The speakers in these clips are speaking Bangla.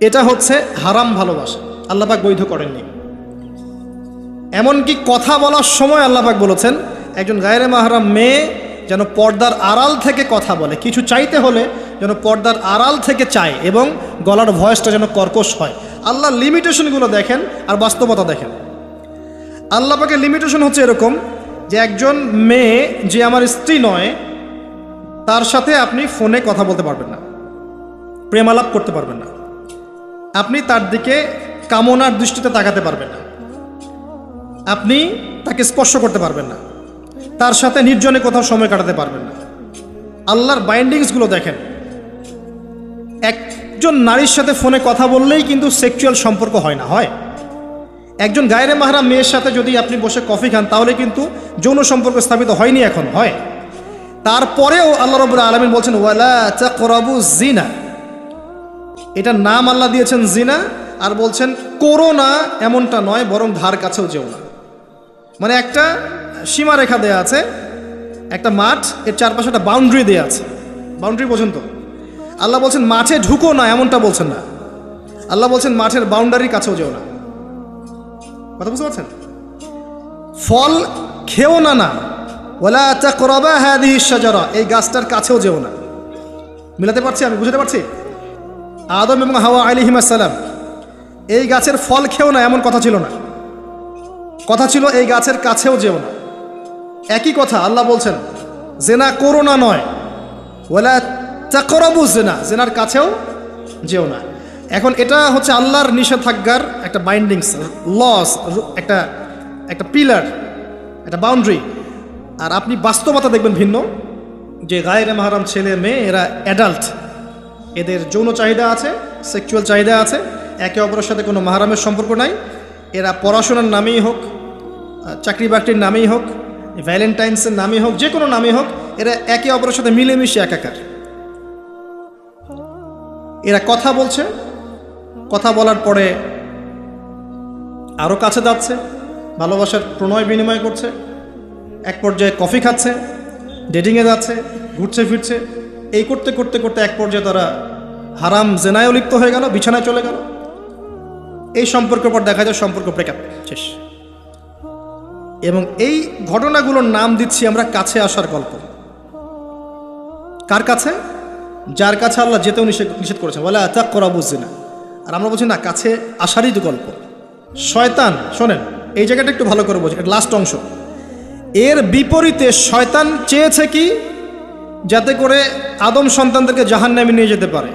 এটা হচ্ছে হারাম ভালোবাসা, আল্লাহ পাক বৈধ করেননি। এমনকি কথা বলার সময় আল্লাহ পাক বলেছেন একজন গায়রে মাহরাম মেয়ে যেন পর্দার আড়াল থেকে কথা বলে, কিছু চাইতে হলে যেন পর্দার আড়াল থেকে চায় এবং গলার ভয়েসটা যেন কর্কশ হয়। আল্লাহ লিমিটেশনগুলো দেখেন আর বাস্তবতা দেখেন। আল্লাহ পাকের লিমিটেশন হচ্ছে এরকম যে একজন মেয়ে যে আমার স্ত্রী নয় তার সাথে আপনি ফোনে কথা বলতে পারবেন না, প্রেমালাপ করতে পারবেন না, আপনি তার দিকে কামনার দৃষ্টিতে তাকাতে পারবেন না, আপনি তাকে স্পর্শ করতে পারবেন না, তার সাথে নির্জনে কোথাও সময় কাটাতে পারবেন না। আল্লাহর বাইন্ডিংসগুলো দেখেন। একজন নারীর সাথে ফোনে কথা বললেই কিন্তু সেক্সুয়াল সম্পর্ক হয় না, হয়। একজন গায়রে মাহরাম মেয়ের সাথে যদি আপনি বসে কফি খান তাহলে কিন্তু যৌন সম্পর্ক স্থাপিত হয়নি, এখন হয়। তারপরেও আল্লাহ রাব্বুল আলামিন বলছেন ওয়ালা তাকরাবু জিনা, এটার নাম আল্লাহ দিয়েছেন জিনা, আর বলছেন করো না এমনটা নয়, বরং ধার কাছেও যেও না। মানে একটা সীমারেখা দেয়া আছে, একটা মাঠ, এর চারপাশে একটা বাউন্ডারি দেয়া আছে। বাউন্ডারি পর্যন্ত আল্লাহ বলছেন মাঠে ঢুকো না, এমনটা বলছেন না। আল্লাহ বলছেন মাঠের বাউন্ডারির কাছেও যেও না। কথা বুঝতে পারছেন? ফল খেও না, না ওয়ালা তাকরাবা হাদিহি শাজারা, এই গাছটার কাছেও যেও না। মিলাতে পারছি আমি, বুঝতে পারছি? আদম এবং হাওয়া আলাইহিস সালাম এই গাছের ফল খেও না এমন কথা ছিল না, কথা ছিল এই গাছের কাছেও যেও না। একই কথা আল্লাহ বলছেন জেনা করো না নয়, ওয়ালা তাকরাবু জিনা, জেনার কাছেও যেও না। এখন এটা হচ্ছে আল্লাহর নিষেধাজ্ঞার একটা বাইন্ডিংস, লস, একটা পিলার, একটা বাউন্ডারি। আর আপনি বাস্তবতা দেখবেন ভিন্ন, যে গায়রে মাহরাম ছেলে মেয়ে এরা অ্যাডাল্ট, এদের যৌন চাহিদা আছে, সেক্সুয়াল চাহিদা আছে, একে অপরের সাথে কোনো মাহরামের সম্পর্ক নাই। এরা পড়াশোনার নামেই হোক, চাকরি বাকরির নামেই হোক, ভ্যালেন্টাইন্সের নামেই হোক, যে কোনো নামেই হোক, এরা একে অপরের সাথে মিলেমিশে একাকার। এরা কথা বলছে, কথা বলার পরে আরও কাছে যাচ্ছে, ভালোবাসার প্রণয় বিনিময় করছে, এক পর্যায়ে কফি খাচ্ছে, ডেটিংয়ে যাচ্ছে, ঘুরছে ফিরছে, এই করতে করতে করতে এক পর্যায়ে তারা হারাম জেনায়ও লিপ্ত হয়ে গেল, বিছানায় চলে গেল। এই সম্পর্কের পর দেখা যায় সম্পর্ক ব্রেকআপ, শেষ। এবং এই ঘটনাগুলোর নাম দিচ্ছি আমরা কাছে আসার গল্প। কার কাছে? যার কাছে আল্লাহ যেতেও নিষেধ করেছেন, ওয়ালা তাকরাবু জিনা। আর আমরা বলছি না, কাছে আসারই তো গল্প। শয়তান, শোনেন এই জায়গাটা একটু ভালো করে বোঝেন, এটা লাস্ট অংশ। এর বিপরীতে শয়তান চেয়েছে কি? যাতে করে আদম সন্তানদেরকে জাহান্নামে নিয়ে যেতে পারে।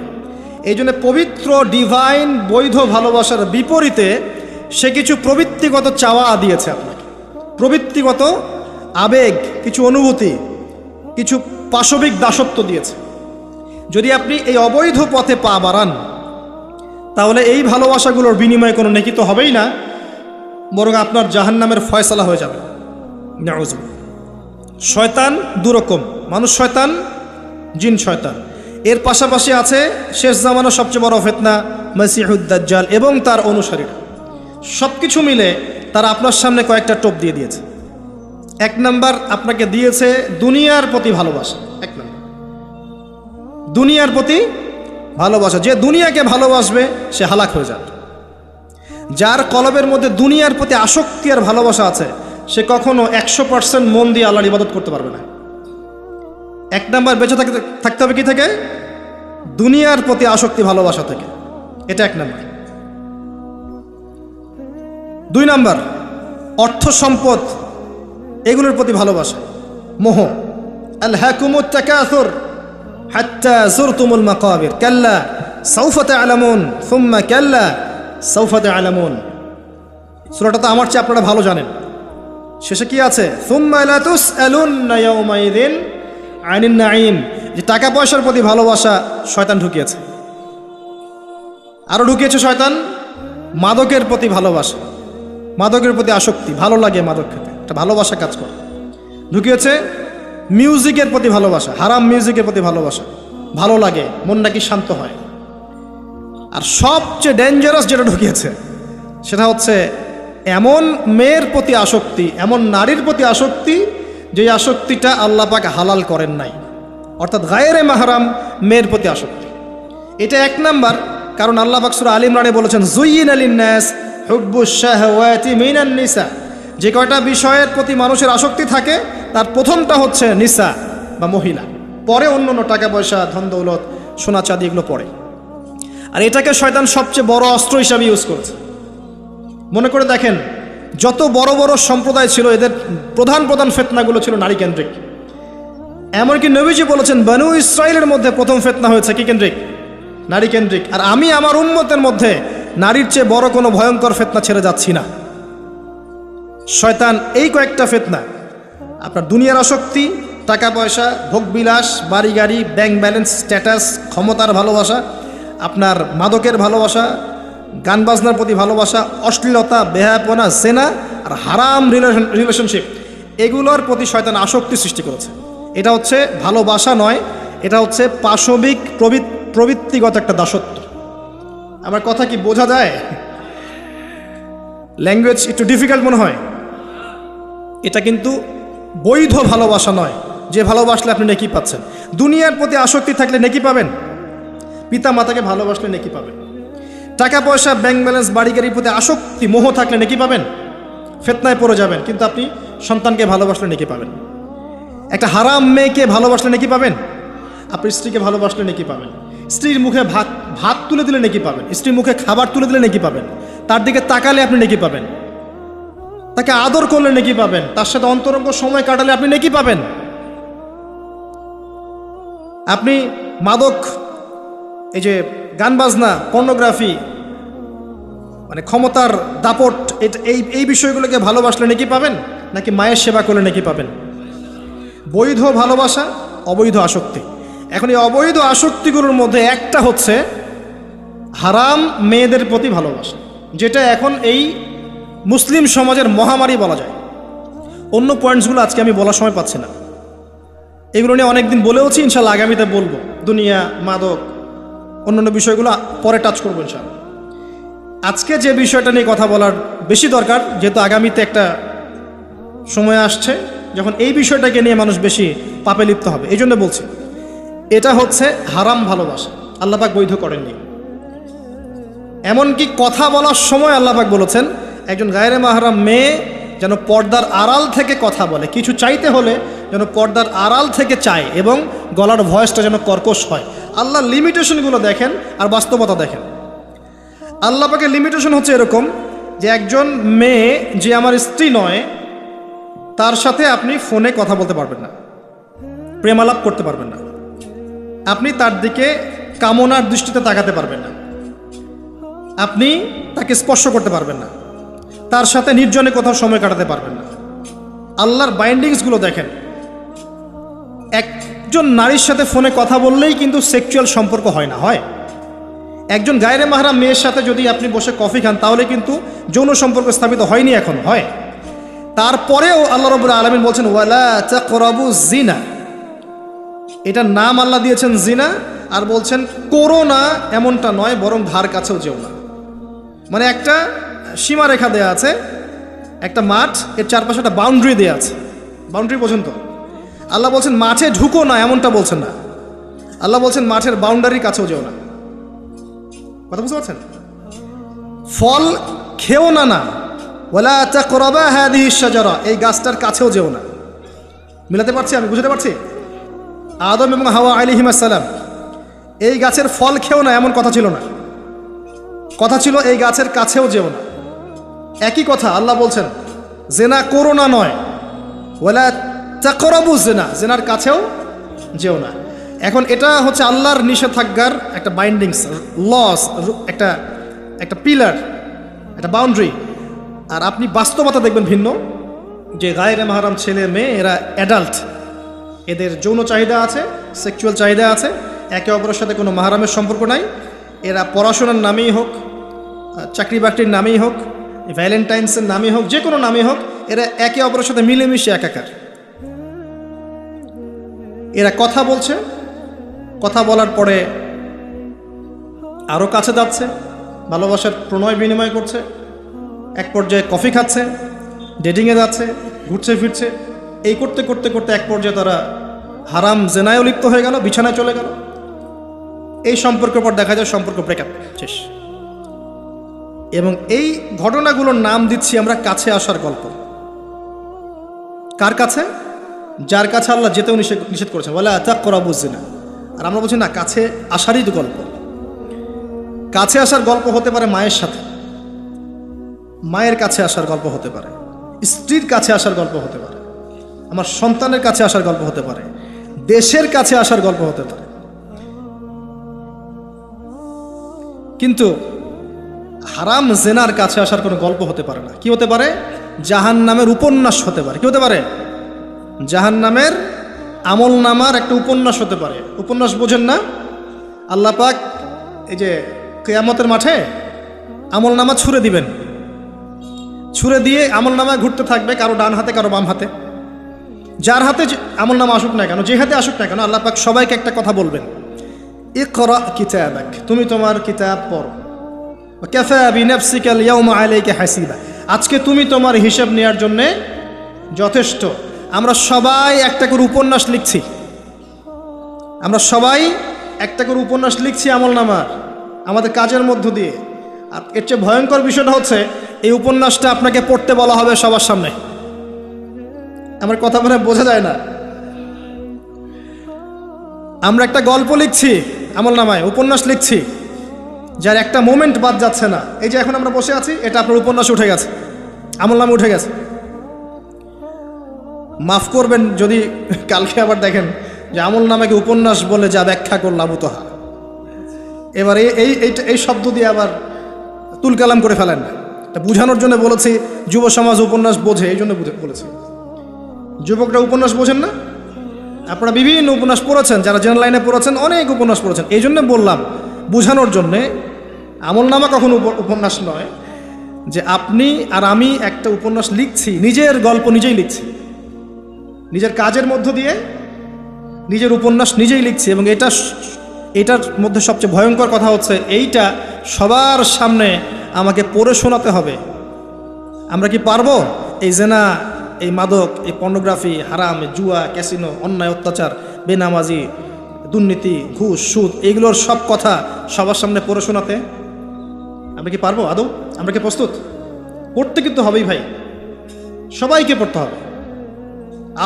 এই জন্য পবিত্র ডিভাইন বৈধ ভালোবাসার বিপরীতে সে কিছু প্রবৃত্তিগত চাওয়া দিয়েছে আপনাকে, প্রবৃত্তিগত আবেগ, কিছু অনুভূতি, কিছু পাশবিক দাসত্ব দিয়েছে। যদি আপনি এই অবৈধ পথে পা বাড়ান তাহলে এই ভালোবাসাগুলোর বিনিময়ে কোনো নেকি তো হবেই না, বরং আপনার জাহান্নামের ফয়সালা হয়ে যাবে। নাউজুবিল্লাহ। শয়তান দুরকম, মানুষ শয়তান, জিন শয়তান। এর পাশাপাশি আছে শেষ জামানার সবচেয়ে বড় ফিতনা মসিহুদ দাজ্জাল এবং তার অনুসারীরা। সব কিছু মিলে তারা আপনার সামনে কয়েকটা টোপ দিয়ে দিয়েছে। এক নাম্বার, আপনাকে দিয়েছে দুনিয়ার প্রতি ভালোবাসা। এক নাম্বার, দুনিয়ার প্রতি ভালোবাসা। যে দুনিয়াকে ভালোবাসবে সে হালাক হয়ে যাবে। যার কলবের মধ্যে দুনিয়ার প্রতি আসক্তি আর ভালোবাসা আছে সে কখনো 100% মন দিয়ে আল্লাহর ইবাদত করতে পারবে না। এক নাম্বার, বেঁচে থাকতে হবে কি থেকে? দুনিয়ার প্রতি আসক্তি ভালোবাসা থেকে। এটা এক নাম্বার। দুই নাম্বার, অর্থ সম্পদ এগুলোর প্রতি ভালোবাসা, মোহ। আলহাকুমুত তাকাসুর হাত্তা যুরতুমুল মাকাবির কাল্লা সাউফা তা'লামুন সুম্মা কাল্লা সাউফা তা'লামুন। সূরাটা তো আমার চেয়ে আপনারা ভালো জানেন। শেষে কি আছে? সুম্মা লা তুসআলুন্না ইয়াওমাইযিন আনিন নাঈম। যে টাকা পয়সার প্রতি ভালোবাসা শয়তান ঢুকিয়েছে। আরও ঢুকিয়েছে শয়তান মাদকের প্রতি ভালোবাসা, মাদকের প্রতি আসক্তি, ভালো লাগে মাদক খেতে, একটা ভালোবাসা কাজ করে। ঢুকিয়েছে মিউজিকের প্রতি ভালোবাসা, হারাম মিউজিকের প্রতি ভালোবাসা, ভালো লাগে, মন নাকি শান্ত হয়। আর সবচেয়ে ডেঞ্জারাস যেটা ঢুকিয়েছে সেটা হচ্ছে এমন মেয়ের প্রতি আসক্তি, এমন নারীর প্রতি আসক্তি যে আসক্তিটা আল্লাহ পাক হালাল করেন নাই, অর্থাৎ গায়রে মাহরাম মেয়ের প্রতি আসক্তি। এটা এক নাম্বার কারণ আল্লাহ পাক সূরা আল ইমরানে বলেছেন যুয়িনা লিন-নাস হুব্বুশ শাহাওয়াতি মিনান নিসা, যে কয়টা বিষয়ের প্রতি মানুষের আসক্তি থাকে তার প্রথমটা হচ্ছে নিসা বা মহিলা, পরে অন্য টাকা পয়সা ধন দৌলত সোনা চাঁদি এগুলো পড়ে। আর এটাকে শয়তান সবচেয়ে বড় অস্ত্র হিসাবে ইউজ করেছে। মনে করে দেখেন, যত বড় বড় সম্প্রদায় ছিল এদের প্রধান প্রধান ফিতনাগুলো ছিল নারী কেন্দ্রিক। এমনকি নবীজি বলেছেন বনু ইসরাইলের মধ্যে প্রথম ফিতনা হয়েছে কি কেন্দ্রিক? নারী কেন্দ্রিক। আর আমি আমার উম্মতের মধ্যে নারীর চেয়ে বড় কোনো ভয়ঙ্কর ফিতনা ছেড়ে যাচ্ছি না। শয়তান এই কয়েকটা ফিতনা, আপনার দুনিয়ার আসক্তি, টাকা পয়সা, ভোগবিলাস, বাড়ি গাড়ি, ব্যাংক ব্যালেন্স, স্ট্যাটাস, ক্ষমতার ভালোবাসা, আপনার মাদকের ভালোবাসা, গান বাজনার প্রতি ভালোবাসা, অশ্লীলতা, বেহায়াপনা, জেনা আর হারাম রিলেশনশিপ, এগুলোর প্রতি শয়তান আসক্তি সৃষ্টি করেছে। এটা হচ্ছে ভালোবাসা নয়, এটা হচ্ছে পাশবিক প্রবৃত্তিগত একটা দাসত্ব। আমার কথা কি বোঝা যায়? ল্যাঙ্গুয়েজ একটু ডিফিকাল্ট মনে হয়। এটা কিন্তু বৈধ ভালোবাসা নয়, যে ভালোবাসলে আপনি নেকি পাচ্ছেন। দুনিয়ার প্রতি আসক্তি থাকলে নেকি পাবেন, পিতা মাতাকে ভালোবাসলে নেকি পাবেন। টাকা পয়সা, ব্যাংক ব্যালেন্স, বাড়ি গাড়ির প্রতি আসক্তি, মোহ থাকলে নেকি পাবেন, ফিতনায় পড়ে যাবেন। কিন্তু আপনি সন্তানকে ভালোবাসলে নেকি পাবেন। একটা হারাম মেয়েকে ভালোবাসলে নেকি পাবেন, আপনি স্ত্রীকে ভালোবাসলে নেকি পাবেন। স্ত্রীর মুখে ভাত তুলে দিলে নেকি পাবেন, স্ত্রীর মুখে খাবার তুলে দিলে নেকি পাবেন, তার দিকে তাকালে আপনি নেকি পাবেন, তাকে আদর করলে নেকি পাবেন, তার সাথে অন্তরঙ্গ সময় কাটালে আপনি নেকি পাবেন। আপনি মাদক, এই যে গান বাজনা, পর্নোগ্রাফি, মানে ক্ষমতার দাপট, এই বিষয়গুলোকে ভালোবাসলে নেকি পাবেন, নাকি মায়ের সেবা করলে নেকি পাবেন? বৈধ ভালোবাসা, অবৈধ আসক্তি। এখন এই অবৈধ আসক্তিগুলোর মধ্যে একটা হচ্ছে হারাম মেয়েদের প্রতি ভালোবাসা, যেটা এখন এই মুসলিম সমাজের মহামারী বলা যায়। অন্য পয়েন্টসগুলো আজকে আমি বলার সময় পাচ্ছি না, এগুলো নিয়ে অনেকদিন বলেওছি, ইনশাল্লাহ আগামীতে বলবো। দুনিয়া, মাদক, অন্যান্য বিষয়গুলো পরে টাচ করবো ইনশাল্লাহ। আজকে যে বিষয়টা নিয়ে কথা বলার বেশি দরকার, যেহেতু আগামীতে একটা সময় আসছে যখন এই বিষয়টাকে নিয়ে মানুষ বেশি পাপে লিপ্ত হবে, এই জন্য বলছি। এটা হচ্ছে হারাম ভালোবাসা, আল্লাহ পাক বৈধ করেননি। এমনকি কথা বলার সময় আল্লাহ পাক বলেছেন একজন গায়রে মাহরাম মেয়ে যেন পর্দার আড়াল থেকে কথা বলে, কিছু চাইতে হলে যেন পর্দার আড়াল থেকে চায়, এবং গলার ভয়েসটা যেন কর্কশ হয়। আল্লাহ লিমিটেশনগুলো দেখেন আর বাস্তবতা দেখেন। আল্লাহ পাকের লিমিটেশন হচ্ছে এরকম যে একজন মেয়ে যে আমার স্ত্রী নয়, তার সাথে আপনি ফোনে কথা বলতে পারবেন না, প্রেমালাপ করতে পারবেন না, আপনি তার দিকে কামনার দৃষ্টিতে তাকাতে পারবেন না, আপনি তাকে স্পর্শ করতে পারবেন না, তার সাথে নির্জনে কোথাও সময় কাটাতে পারবেন না। আল্লাহর বাইন্ডিংসগুলো দেখেন। একজন নারীর সাথে ফোনে কথা বললেই কিন্তু সেক্সুয়াল সম্পর্ক হয় না, হয়। একজন গায়রে মাহরাম মেয়ের সাথে যদি আপনি বসে কফি খান তাহলে কিন্তু যৌন সম্পর্ক স্থাপিত হয়নি, এখন হয়। তারপরেও আল্লাহ রাব্বুল আলামিন বলছেন ওয়ালা তাকরাবু জিনা, এটার নাম আল্লাহ দিয়েছেন জিনা, আর বলছেন করো না এমনটা নয়, বরং ধার কাছেও যেও না। মানে একটা সীমারেখা দেয়া আছে, একটা মাঠ, এর চারপাশে একটা বাউন্ডারি দেওয়া আছে, বাউন্ডারি পর্যন্ত। আল্লাহ বলছেন মাঠে ঢুকো না, এমনটা বলছেন না। আল্লাহ বলছেন মাঠের বাউন্ডারির কাছেও যেও না। কথা বুঝতে পারছেন? ফল খেও না, না ওয়ালা তাকরাবা হাদিহিশ শাজারা, এই গাছটার কাছেও যেও না। মিলাতে পারছি আমি, বুঝতে পারছি? আদম এবং হাওয়া আলাইহিস সালাম এই গাছের ফল খেও না এমন কথা ছিল না, কথা ছিল এই গাছের কাছেও যেও না। একই কথা আল্লাহ বলছেন জেনা করো না নয়, ওয়ালা তাকরাবু জিনা, জেনার কাছেও যেও না। এখন এটা হচ্ছে আল্লাহর নিষেধাজ্ঞার একটা বাইন্ডিংস, লস, একটা পিলার, একটা বাউন্ডারি। আর আপনি বাস্তবতা দেখবেন ভিন্ন, যে গায়রে মাহরাম ছেলে মেয়ে এরা অ্যাডাল্ট, এদের যৌন চাহিদা আছে, সেক্সুয়াল চাহিদা আছে, একে অপরের সাথে কোনো মাহরামের সম্পর্ক নাই। এরা পড়াশোনার নামেই হোক, চাকরি বাকরির নামেই হোক, ভ্যালেন্টাইন্সের নামেই হোক, যে কোনো নামেই হোক, এরা একে অপরের সাথে মিলেমিশে একাকার। এরা কথা বলছে, কথা বলার পরে আরও কাছে যাচ্ছে, ভালোবাসার প্রণয় বিনিময় করছে, এক পর্যায়ে কফি খাচ্ছে, ডেটিংয়ে যাচ্ছে, ঘুরছে ফিরছে, এই করতে করতে করতে এক পর্যায়ে তারা হারাম জেনায়ও লিপ্ত হয়ে গেল, বিছানায় চলে গেল। এই সম্পর্কের পর দেখা যায় সম্পর্ক ব্রেকআপ, শেষ। এবং এই ঘটনাগুলোর নাম দিচ্ছি আমরা কাছে আসার গল্প। কার কাছে? যার কাছে আল্লাহ যেতেও নিষেধ করেছেন, বলে তাকরাবুজ জিনা। আর আমরা বলছি না, কাছে আসারই তো গল্প। কাছে আসার গল্প হতে পারে মায়ের সাথে, মায়ের কাছে আসার গল্প হতে পারে, স্ত্রীর কাছে আসার গল্প হতে পারে, আমার সন্তানের কাছে আসার গল্প হতে পারে, দেশের কাছে আসার গল্প হতে পারে। কিন্তু হারাম জেনার কাছে আসার কোনো গল্প হতে পারে না। কি হতে পারে? জাহান্নামের উপন্যাস হতে পারে। কি হতে পারে? জাহান্নামের আমল নামার একটা উপন্যাস হতে পারে। উপন্যাস বোঝেন না? আল্লাহ পাক এই যে কিয়ামতের মাঠে আমল নামা ছুঁড়ে দিবেন, ছুঁড়ে দিয়ে আমল নামা ঘুরতে থাকবে, কারো ডান হাতে কারো বাম হাতে। যার হাতে আমল নামা আসুক না কেন, যে হাতে আসুক না কেন, আল্লাহ পাক সবাইকে একটা কথা বলবেন, ইকরা কিতাবাক, তুমি তোমার কিতাব পড়ো, কাফা বিনাফসিকা আল-ইয়াওমা আলাইকা হাসিবা, আজকে তুমি তোমার হিসাব নেওয়ার জন্যে যথেষ্ট। আমরা সবাই একটা করে উপন্যাস লিখছি, আমরা সবাই একটা করে উপন্যাস লিখছি আমল নামার, আমাদের কাজের মধ্য দিয়ে। আর এর চেয়ে ভয়ঙ্কর বিষয়টা হচ্ছে, এই উপন্যাসটা আপনাকে পড়তে বলা হবে সবার সামনে। আমার কথা মানে বোঝা যায় না। আমরা একটা গল্প লিখছি আমল নামায়, উপন্যাস লিখছি, যার একটা মোমেন্ট বাদ যাচ্ছে না। এই যে এখন আমরা বসে আছি, এটা আপনার উপন্যাস উঠে গেছে, আমল নামে উঠে গেছে। মাফ করবেন যদি কালকে আবার দেখেন যে আমল নামাকে উপন্যাস বলে যা ব্যাখ্যা করলাম উতহা, এবার এই শব্দ দিয়ে আবার তুলকালাম করে ফেলেন না। এটা বুঝানোর জন্য বলেছি, যুব সমাজ উপন্যাস বোঝে, এই জন্য বলেছি। যুবকরা উপন্যাস বোঝেন না? আপনারা বিভিন্ন উপন্যাস পড়েছেন, যারা জেনারেল লাইনে পড়েছেন অনেক উপন্যাস পড়েছেন, এই জন্য বললাম বোঝানোর জন্যে। আমল নামা কখনো উপন্যাস নয় যে আপনি আর আমি একটা উপন্যাস লিখছি, নিজের গল্প নিজেই লিখছি, নিজের কাজের মধ্য দিয়ে নিজের উপন্যাস নিজেই লিখছি। এবং এটার মধ্যে সবচেয়ে ভয়ঙ্কর কথা হচ্ছে, এইটা সবার সামনে আমাকে পড়ে শোনাতে হবে। আমরা কি পারবো? এই জেনা, এই মাদক, এই পর্নোগ্রাফি, হারাম, জুয়া, ক্যাসিনো, অন্যায়, অত্যাচার, বেনামাজি, দুর্নীতি, ঘুষ, সুদ, এইগুলোর সব কথা সবার সামনে পড়ে শোনাতে আমরা কি পারবো আদৌ? আমরা কি প্রস্তুত? পড়তে কিন্তু হবেই ভাই, সবাইকে পড়তে হবে।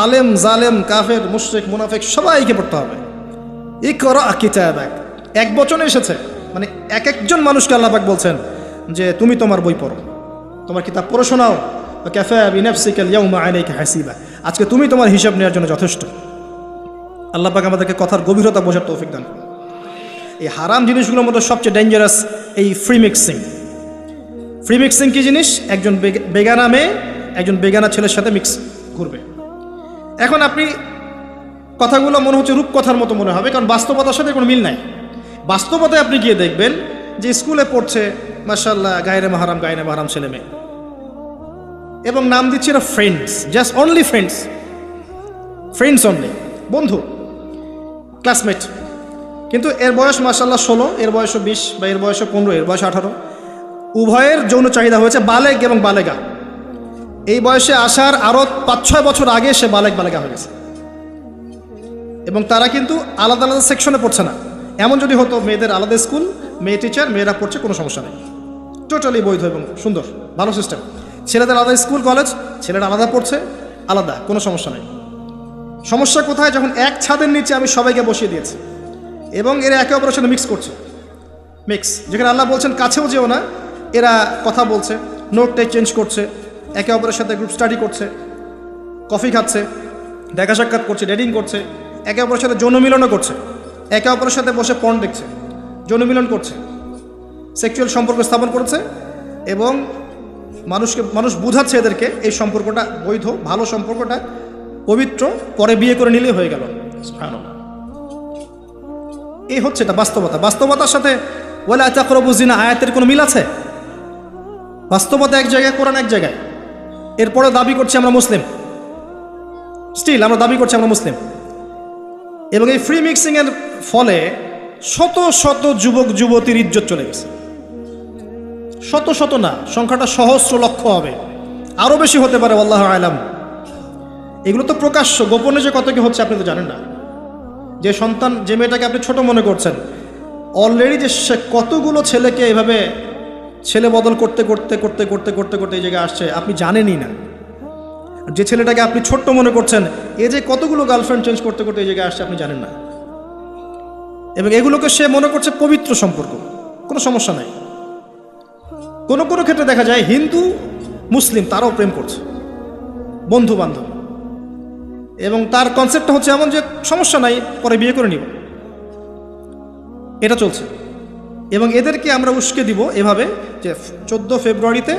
আলেম, জালেম, কাফের, মুশরিক, মুনাফিক সবাইকে পড়তে হবে। ইকরা কিতাবাক, এক বচনে এসেছে, মানে এক একজন মানুষকে আল্লাহ পাক বলছেন যে তুমি তোমার বই পড়ো, তোমার কিতাব পড়ে শোনাও। কাফা বিনাফসিকা আল-ইয়াওমা আলাইকা হাসিবা, আজকে তুমি তোমার হিসাব নেওয়ার জন্য যথেষ্ট। আল্লাহ পাক আমাদেরকে কথার গভীরতা বোঝার তৌফিক দান করুন। এই হারাম জিনিসগুলোর মধ্যে সবচেয়ে ডেঞ্জারাস এই ফ্রি মিক্সিং। ফ্রি মিক্সিং কি জিনিস? একজন বেগানা মেয়ে একজন বেগানা ছেলের সাথে মিক্স ঘুরবে। এখন আপনি কথাগুলো মনে হচ্ছে রূপকথার মতো মনে হবে, কারণ বাস্তবতার সাথে কোনো মিল নাই। বাস্তবতায় আপনি গিয়ে দেখবেন যে স্কুলে পড়ছে মাশাআল্লাহ গায়রে মাহরাম ছেলে মেয়ে, এবং নাম দিচ্ছে এরা friends, just only friends, friends only, বন্ধু, ক্লাসমেট। কিন্তু এর বয়স মাশাআল্লাহ 16, এর বয়সও 20, বা এর বয়সও 15, এর বয়স 18। উভয়ের যৌন চাহিদা হয়েছে বালেগ এবং বালেগা। এই বয়সে আসার আরও 5-6 বছর আগে সে বালেগা হয়ে গেছে, এবং তারা কিন্তু আলাদা আলাদা সেকশনে পড়ছে না। এমন যদি হতো মেয়েদের আলাদা স্কুল, মেয়ে টিচার, মেয়েরা পড়ছে, কোনো সমস্যা নেই, টোটালি বৈধ এবং সুন্দর, ভালো সিস্টেম। ছেলেদের আলাদা স্কুল কলেজ, ছেলেরা আলাদা পড়ছে, আলাদা, কোনো সমস্যা নেই। সমস্যা কোথায়? যখন এক ছাদের নিচে আমি সবাইকে বসিয়ে দিয়েছি এবং এরা একে অপরের সাথে মিক্স করছে। যেখানে আল্লাহ বলছেন কাছেও যেও না, এরা কথা বলছে, নোট টেক চেঞ্জ করছে, একে অপরের সাথে গ্রুপ স্টাডি করছে, কফি খাচ্ছে, দেখা সাক্ষাৎ করছে, ডেটিং করছে, একে অপরের সাথে যৌন মিলনও করছে, একে অপরের সাথে বসে পর্ন দেখছে, যৌন মিলন করছে, সেক্সুয়াল সম্পর্ক স্থাপন করেছে, এবং মানুষ বুঝাচ্ছে এদেরকে এই সম্পর্কটা বৈধ, ভালো সম্পর্কটা পবিত্র, পরে বিয়ে করে নিলেই হয়ে গেল। এই হচ্ছে এটা বাস্তবতা। বাস্তবতার সাথে ওয়ালা তাকরাবু জিনা আয়াতের কোনো মিল আছে? বাস্তবতা এক জায়গায়, কোরআন এক জায়গায়। এরপরে দাবি করছি আমরা মুসলিম, স্টিল আমরা দাবি করছি আমরা মুসলিম। এবং এই ফ্রি মিক্সিংয়ের ফলে শত শত যুবক যুবতীর ইজ্জত চলে গেছে। শত শত না, সংখ্যাটা সহস্র লক্ষ হবে, আরও বেশি হতে পারে, আল্লাহু আলাম। এগুলো তো প্রকাশ্য, গোপনে যে কত কি হচ্ছে আপনি তো জানেন না। যে সন্তান, যে মেয়েটাকে আপনি ছোট মনে করছেন, অলরেডি যে সে কতগুলো ছেলেকে এভাবে ছেলে বদল করতে করতে করতে করতে করতে করতে এই জায়গায় আসছে আপনি জানেনই না। যে ছেলেটাকে আপনি ছোট্ট মনে করছেন এ যে কতগুলো গার্লফ্রেন্ড চেঞ্জ করতে করতে এই জায়গায় আসছে আপনি জানেন না। এবং এগুলোকে সে মনে করছে পবিত্র সম্পর্ক, কোনো সমস্যা নাই। কোনো কোনো ক্ষেত্রে দেখা যায় হিন্দু মুসলিম তারাও প্রেম করছে, বন্ধু বান্ধব, এবং তার কনসেপ্টটা হচ্ছে এমন যে সমস্যা নাই, পরে বিয়ে করে নিব, এটা চলছে। এবং এদেরকে আমরা উস্কে দিব এভাবে যে 14 ফেব্রুয়ারিতে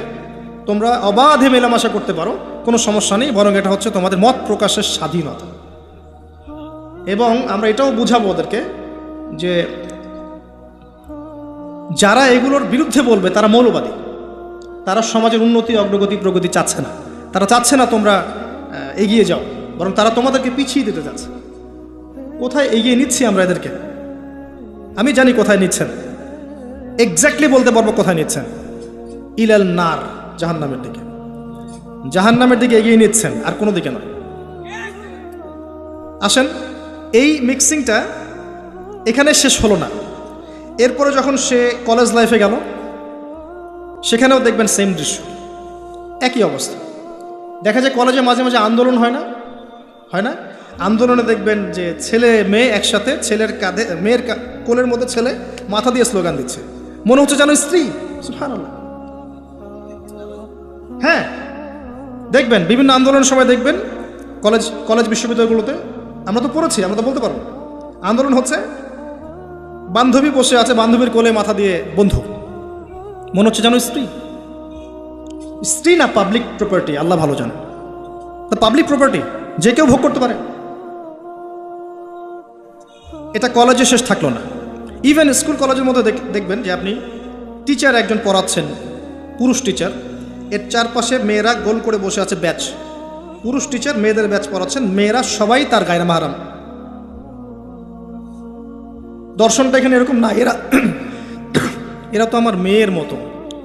তোমরা অবাধে মেলামেশা করতে পারো, কোনো সমস্যা নেই, বরং এটা হচ্ছে তোমাদের মত প্রকাশের স্বাধীনতা। এবং আমরা এটাও বুঝাবো ওদেরকে যে যারা এগুলোর বিরুদ্ধে বলবে তারা মৌলবাদী, তারা সমাজের উন্নতি অগ্রগতি প্রগতি চাচ্ছে না, তারা চাচ্ছে না তোমরা এগিয়ে যাও, বরং তারা তোমাদেরকে পিছিয়ে দিতে চাচ্ছে। কোথায় এগিয়ে নিচ্ছি আমরা এদেরকে? আমি জানি কোথায় নিচ্ছেন, এক্স্যাক্টলি বলতে পারবো কোথায় নিচ্ছেন। ইলাল নার, জাহান্নামের দিকে, জাহান্নামের দিকে এগিয়ে নিচ্ছেন, আর কোনো দিকে নয়। আসেন, এই মিক্সিংটা এখানে শেষ হলো না। এরপরে যখন সে কলেজ লাইফে গেল সেখানেও দেখবেন সেম দৃশ্য, একই অবস্থা। দেখা যায় কলেজে মাঝে মাঝে আন্দোলন হয় না, হয় না? আন্দোলনে দেখবেন যে ছেলে মেয়ে একসাথে, ছেলের কাঁধে মেয়ের কোলের মধ্যে ছেলে মাথা দিয়ে স্লোগান দিচ্ছে, মনে হচ্ছে যেন স্ত্রী। সুবহানাল্লাহ। হ্যাঁ, দেখবেন বিভিন্ন আন্দোলনের সময় দেখবেন কলেজ বিশ্ববিদ্যালয়গুলোতে, আমরা তো পড়েছি, আমরা তো বলতে পারবো, আন্দোলন হচ্ছে, বান্ধবী বসে আছে, বান্ধবীর কোলে মাথা দিয়ে বন্ধু, মনে হচ্ছে যেন স্ত্রী। স্ত্রী না পাবলিক প্রপার্টি, আল্লাহ ভালো জানে। তা পাবলিক প্রপার্টি যে কেউ ভোগ করতে পারে। এটা কলেজে শেষ থাকলো না, ইভেন স্কুল কলেজের মধ্যে দেখবেন যে আপনি টিচার একজন পড়াচ্ছেন, পুরুষ টিচার, এর চারপাশে মেয়েরা গোল করে বসে আছে ব্যাচ, পুরুষ টিচার মেয়েদের ব্যাচ পড়াচ্ছেন, মেয়েরা সবাই তার গায়রে মাহরাম। দর্শনটা এখানে এরকম না, এরা তো আমার মেয়ের মতো,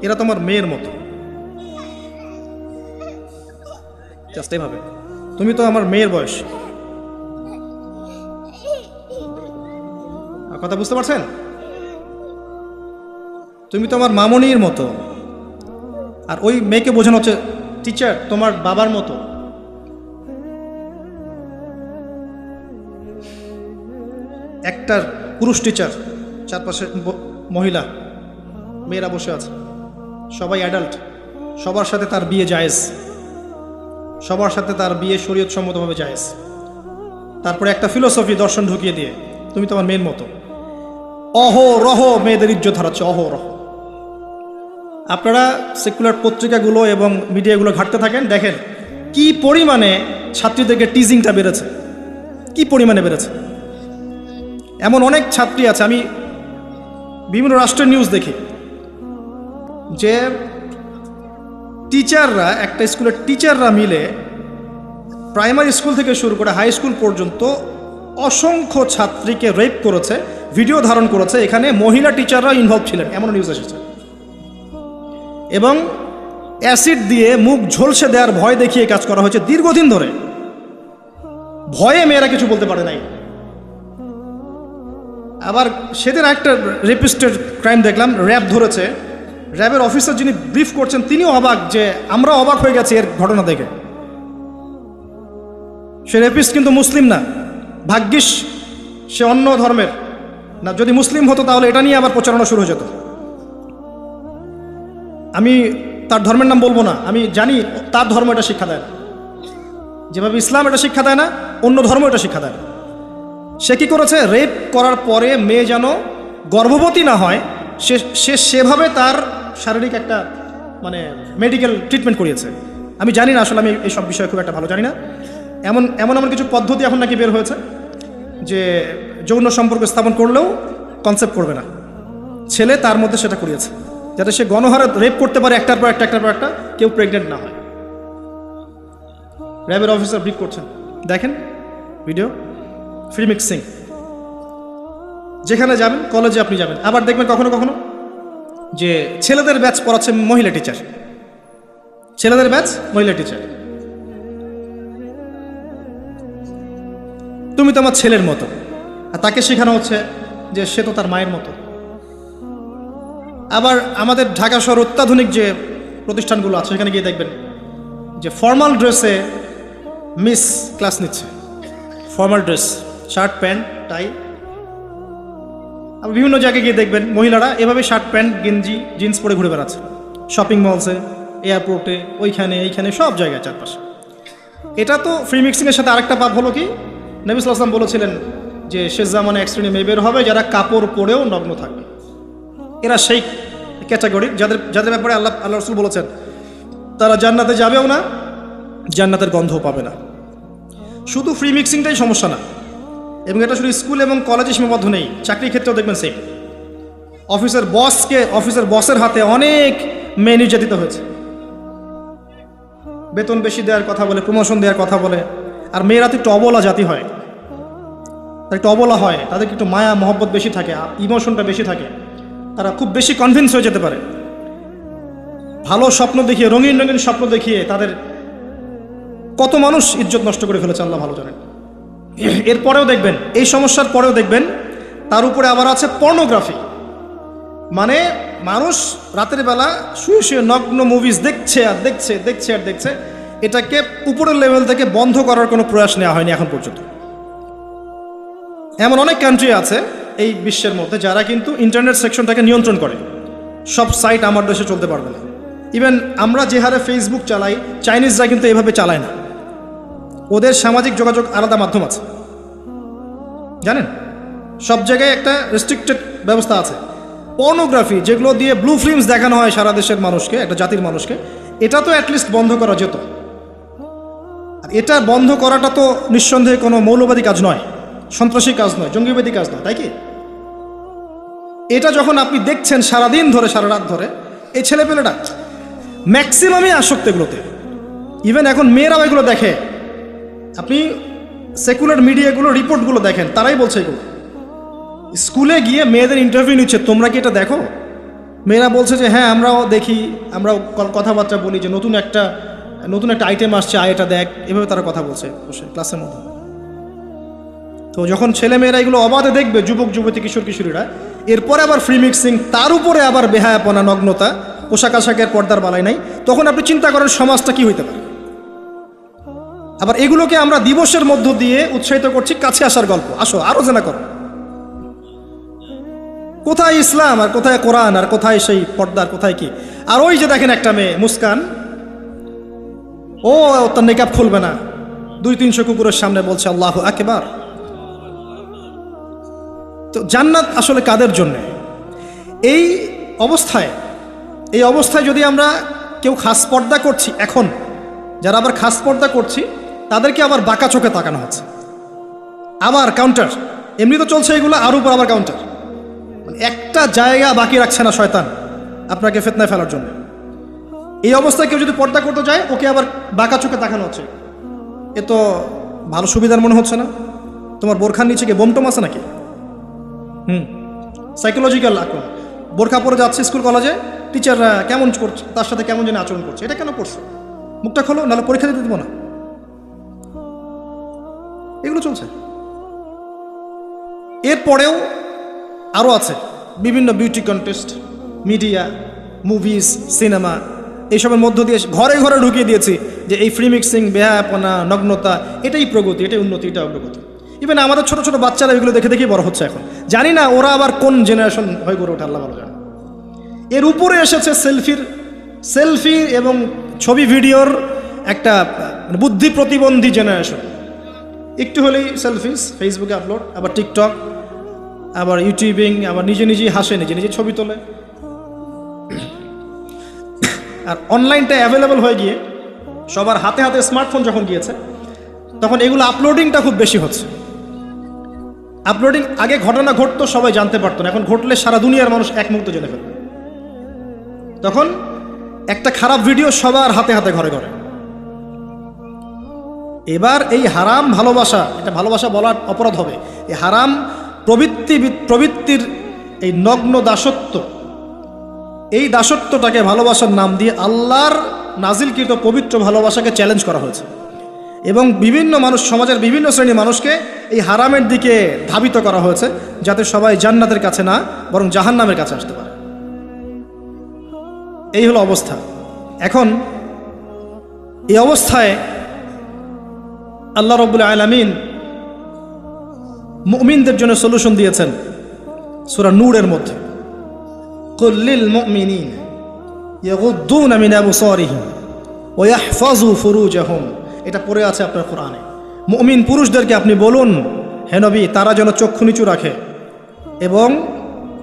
এরা তো আমার মেয়ের মতো, জাস্ট এইভাবে, তুমি তো আমার মেয়ের বয়স। কথা বুঝতে পারছেন? তুমি তো আমার মামনির মতো। আর ওই মেয়েকে বোঝানো হচ্ছে টিচার তোমার বাবার মতো। একটা পুরুষ টিচার, চারপাশে মহিলা, মেয়েরা বসে আছে, সবাই অ্যাডাল্ট, সবার সাথে তার বিয়ে জায়েজ, সবার সাথে তার বিয়ে শরীয়ত সম্মতভাবে জায়েজ। তারপরে একটা ফিলোসফি দর্শন ঢুকিয়ে দিয়ে তুমি তোমার মেয়ের মতো, অহরহ মেয়েদের ইজ্জত হারাচ্ছে, অহরহ। আপনারা সেকুলার পত্রিকাগুলো এবং মিডিয়াগুলো ঘাঁটতে থাকেন, দেখেন কি পরিমাণে ছাত্রীদেরকে টিজিংটা বেড়েছে, কি পরিমাণে বেড়েছে। এমন অনেক ছাত্রী আছে, আমি বিভিন্ন রাষ্ট্রের নিউজ দেখি যে টিচাররা, একটা স্কুলের টিচাররা মিলে প্রাইমারি স্কুল থেকে শুরু করে হাই স্কুল পর্যন্ত অসংখ্য ছাত্রীকে রেপ করেছে, ভিডিও ধারণ করেছে, এখানে মহিলা টিচাররা ইনভলভ ছিলেন, এমন নিউজ এসেছে। এবং অ্যাসিড দিয়ে মুখ ঝলসে দেওয়ার ভয় দেখিয়ে কাজ করা হয়েছে দীর্ঘদিন ধরে, ভয়ে মেয়েরা কিছু বলতে পারে নাই। আবার সেদিন একটা রেপিস্টেড ক্রাইম দেখলাম, র্যাব ধরেছে, র্যাবের অফিসার যিনি ব্রিফ করছেন তিনিও অবাক, যে আমরা অবাক হয়ে গেছি এর ঘটনা দেখে। সে রেপিস্ট কিন্তু মুসলিম না, ভাগ্যিস সে অন্য ধর্মের না, যদি মুসলিম হতো তাহলে এটা নিয়ে আবার প্রচারণা শুরু হয়ে যেত। আমি তার ধর্মের নাম বলবো না, আমি জানি তার ধর্ম এটা শিক্ষা দেয় না, যেভাবে ইসলাম এটা শিক্ষা দেয় না, অন্য ধর্ম এটা শিক্ষা দেয় না। সে কি করেছে, রেপ করার পরে মেয়ে যেন গর্ভবতী না হয় সে সেভাবে তার শারীরিক একটা মানে মেডিকেল ট্রিটমেন্ট করিয়েছে। আমি জানি না, আসলে আমি এইসব বিষয়ে খুব একটা ভালো জানি না। এমন কিছু পদ্ধতি এখন নাকি বের হয়েছে যে যৌন সম্পর্ক স্থাপন করলেও কনসেপ্ট করবে না ছেলে, তার মধ্যে সেটা করিয়েছে যাতে সে গণহারে রেপ করতে পারে, একটার পর একটা, কেউ প্রেগনেন্ট না হয়। র্যাবের অফিসার ব্রিফ করছেন, দেখেন ভিডিও, ফ্রি মিক্সিং। যেখানে যাবেন, কলেজে আপনি যাবেন, আবার দেখবেন কখনো কখনো যে ছেলেদের ব্যাচ পড়াচ্ছে মহিলা টিচার, ছেলেদের ব্যাচ মহিলা টিচার। তুমি তো আমার ছেলের মতো, আর তাকে শেখানো হচ্ছে যে সে তো তার মায়ের মতো। আবার আমাদের ঢাকা শহর অত্যাধুনিক যে প্রতিষ্ঠানগুলো আছে সেখানে গিয়ে দেখবেন যে ফর্মাল ড্রেসে মিস ক্লাস নিচ্ছে, formal dress, shirt pant tie. আবার বিভিন্ন জায়গায় গিয়ে দেখবেন মহিলারা এভাবে শার্ট প্যান্ট গেঞ্জি জিন্স পরে ঘুরে বেড়াচ্ছে, শপিং মলসে, এয়ারপোর্টে, ওইখানে এইখানে সব জায়গায় চারপাশে। এটা তো ফ্রি মিক্সিংয়ের সাথে আরেকটা পাপ হলো কি, নবী সাল্লাল্লাহু আলাইহি ওয়াসাল্লাম বলেছিলেন যে শেষ জামানে এক শ্রেণী মেয়ে বের হবে যারা কাপড় পরেও নগ্ন থাকবে। এরা সেই ক্যাটাগরি যাদের ব্যাপারে আল্লাহ রাসূল বলেছেন তারা জান্নাতে যাবেও না, জান্নাতের গন্ধও পাবে না। শুধু ফ্রি মিক্সিংটাই সমস্যা না, এবং এটা শুধু স্কুল এবং কলেজে সীমাবদ্ধ নেই, চাকরির ক্ষেত্রেও দেখবেন সেম। অফিসের বসের হাতে অনেক মেয়ে নির্যাতিত হয়েছে, বেতন বেশি দেওয়ার কথা বলে, প্রমোশন দেওয়ার কথা বলে। আর মেয়েরা তো একটু অবলা জাতি হয়, তারা একটু অবলা হয়, তাদেরকে একটু মায়া মহব্বত বেশি থাকে, ইমোশনটা বেশি থাকে, তারা খুব বেশি কনভিন্স হয়ে যেতে পারে। ভালো স্বপ্ন দেখিয়ে, রঙিন রঙিন স্বপ্ন দেখিয়ে তাদের কত মানুষ ইজ্জত নষ্ট করে ফেলেছে আল্লাহ ভালো জানেন। এরপরেও দেখবেন, এই সমস্যার পরেও দেখবেন তার উপরে আবার আছে পর্নোগ্রাফি। মানে মানুষ রাতের বেলা শুয়ে শুয়ে নগ্ন মুভিজ দেখছে আর দেখছে, দেখছে আর দেখছে। এটাকে উপরের লেভেল থেকে বন্ধ করার কোনো প্রয়াস নেওয়া হয়নি এখন পর্যন্ত। এমন অনেক কান্ট্রি আছে এই বিশ্বের মধ্যে যারা কিন্তু ইন্টারনেট সেকশনটাকে নিয়ন্ত্রণ করে। সব সাইট আমার দেশে চলতে পারবে না। ইভেন আমরা যে হারে ফেসবুক চালাই, চাইনিজরা কিন্তু এভাবে চালায় না। ওদের সামাজিক যোগাযোগ আলাদা মাধ্যম আছে, জানেন, সব জায়গায় একটা রেস্ট্রিক্টেড ব্যবস্থা আছে। পর্নোগ্রাফি যেগুলো দিয়ে ব্লু ফিল্মস দেখানো হয় সারা দেশের মানুষকে, একটা জাতির মানুষকে, এটা তো অ্যাটলিস্ট বন্ধ করা যেত। আর এটা বন্ধ করাটা তো নিঃসন্দেহে কোনো মৌলবাদী কাজ নয়, সন্ত্রাসী কাজ নয়, জঙ্গিবাদী কাজ নয়, তাই কি? এটা যখন আপনি দেখছেন সারাদিন ধরে, সারা রাত ধরে, এই ছেলেপেলেটা ম্যাক্সিমামই আসক্ত এগুলোতে। ইভেন এখন মেয়েরাও এগুলো দেখে। আপনি সেকুলার মিডিয়াগুলো রিপোর্টগুলো দেখেন, তারাই বলছে এগুলো। স্কুলে গিয়ে মেয়েদের ইন্টারভিউ নিচ্ছে, তোমরা কি এটা দেখো? মেয়েরা বলছে যে হ্যাঁ আমরাও দেখি, আমরাও কথাবার্তা বলি যে নতুন একটা আইটেম আসছে, এটা দেখ, এভাবে তারা কথা বলছে বসে ক্লাসের মধ্যে। তো যখন ছেলেমেয়েরা এগুলো অবাধে দেখবে, যুবক যুবতী, কিশোর কিশোরীরা, এরপরে আবার ফ্রি মিক্সিং, তার উপরে আবার বেহায়াপনা, নগ্নতা, পোশাক আশাকের পর্দার বালাই নাই, তখন আপনি চিন্তা করেন সমাজটা কি হইতে পারে। আবার এগুলোকে আমরা দিবসের মধ্য দিয়ে উৎসাহিত করছি কাছে আসার গল্প, আসো আরো জানা করো। কোথায় ইসলাম আর কোথায় কোরআন আর কোথায় সেই পর্দার, কোথায় কি? আর ওই যে দেখেন একটা মেয়ে মুস্কান, ও তার নিকাব খুলবে না, 200-300 কুকুরের সামনে বলছে আল্লাহু আকবার। তো জান্নাত আসলে কাদের জন্য? এই অবস্থায় যদি আমরা কেউ খাস পর্দা করছি, এখন যারা আবার খাস পর্দা করছি তাদেরকে আবার বাঁকা চোখে তাকানো হচ্ছে, আবার কাউন্টার। এমনি তো চলছে এগুলো, আর উপর আবার কাউন্টার। একটা জায়গা বাকি রাখছে না শয়তান আপনাকে ফিতনায় ফেলার জন্য। এই অবস্থায় কেউ যদি পর্দা করতে যায়, ওকে আবার বাঁকা চোখে তাকানো হচ্ছে। এ তো ভালো সুবিধার মনে হচ্ছে না? তোমার বোরখার নিচে কি বোমটম আছে নাকি? সাইকোলজিক্যাল আক্রমণ। বোরখা পরে যাচ্ছে স্কুল কলেজে, টিচাররা কেমন করছে, তার সাথে কেমন যেন আচরণ করছে। এটা কেন করছো? মুখটা খোলো, নাহলে পরীক্ষা দিতে দেবো না। এগুলো চলছে। এরপরেও আরও আছে বিভিন্ন beauty contest, media, movies, cinema, এইসবের মধ্য দিয়ে ঘরে ঘরে ঢুকিয়ে দিয়েছি যে এই ফ্রি মিক্সিং, বেহায়াপনা, নগ্নতা, এটাই প্রগতি, এটাই উন্নতি, এটা অগ্রগতি। ইভেন আমাদের ছোট ছোট বাচ্চারা এগুলো দেখে দেখেই বড় হচ্ছে এখন। জানি না ওরা আবার কোন জেনারেশন হয়ে গড়ে ওঠে, আল্লাহ ভালো জানে। এর উপরে এসেছে সেলফি এবং ছবি ভিডিওর একটা বুদ্ধি প্রতিবন্ধী জেনারেশন। একটু হলেই সেলফিস, ফেসবুকে আপলোড, আবার টিকটক, আবার ইউটিউবিং, আবার নিজে নিজেই হাসে, নিজে নিজে ছবি তোলে। আর অনলাইনটা অ্যাভেলেবল হয়ে গিয়ে সবার হাতে হাতে স্মার্টফোন যখন গিয়েছে, তখন এগুলো আপলোডিংটা খুব বেশি হচ্ছে। আপলোডিং, আগে ঘটনা ঘটতো সবাই জানতে পারতো না, এখন ঘটলে সারা দুনিয়ার মানুষ এক মুহূর্তে জেনে ফেলবে। তখন একটা খারাপ ভিডিও সবার হাতে হাতে, ঘরে ঘরে। এবার এই হারাম ভালোবাসা, এটা ভালোবাসা বলার অপরাধ হবে, এই হারাম প্রবৃত্তির এই নগ্ন দাসত্ব, এই দাসত্বটাকে ভালোবাসার নাম দিয়ে আল্লাহর নাজিলকৃত পবিত্র ভালোবাসাকে চ্যালেঞ্জ করা হয়েছে। এবং বিভিন্ন মানুষ, সমাজের বিভিন্ন শ্রেণীর মানুষকে এই হারামের দিকে ধাবিত করা হয়েছে, যাতে সবাই জান্নাতের কাছে না বরং জাহান্নামের কাছে আসতে পারে। এই হলো অবস্থা। এখন এই অবস্থায় আল্লাহ রাব্বুল আলামিন মুমিনদের জন্য সলিউশন দিয়েছেন সূরা নূরের মধ্যে, কুল লিল মুমিনিন ইয়াগুদ্দুনা মিন আবসারিহিম ওয়া ইয়াহফাযু ফুরুজাহুম। এটা পড়ে আছে আপনার কোরআনে। মুমিন পুরুষদেরকে আপনি বলুন, হে নবী, তারা যেন চক্ষু নিচু রাখে এবং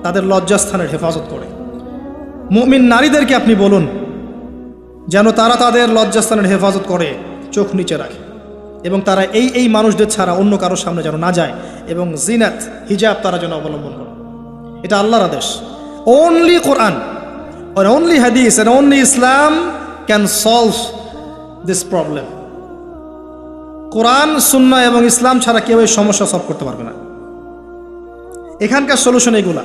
তাদের লজ্জাস্থানের হেফাজত করে। মুমিন নারীদেরকে আপনি বলুন যেন তারা তাদের লজ্জাস্থানের হেফাজত করে, চোখ নিচে রাখে এবং তারা এই মানুষদের ছাড়া অন্য কারোর সামনে যেন না যায় এবং জিনাত হিজাব তারা যেন অবলম্বন করে। এটা আল্লাহর আদেশ। Only Quran or only hadith and only Islam can solve this problem. কোরআন, সুন্নাহ এবং ইসলাম ছাড়া কেউ এই সমস্যা সলভ করতে পারবে না। এখানকার সলিউশন এগুলা।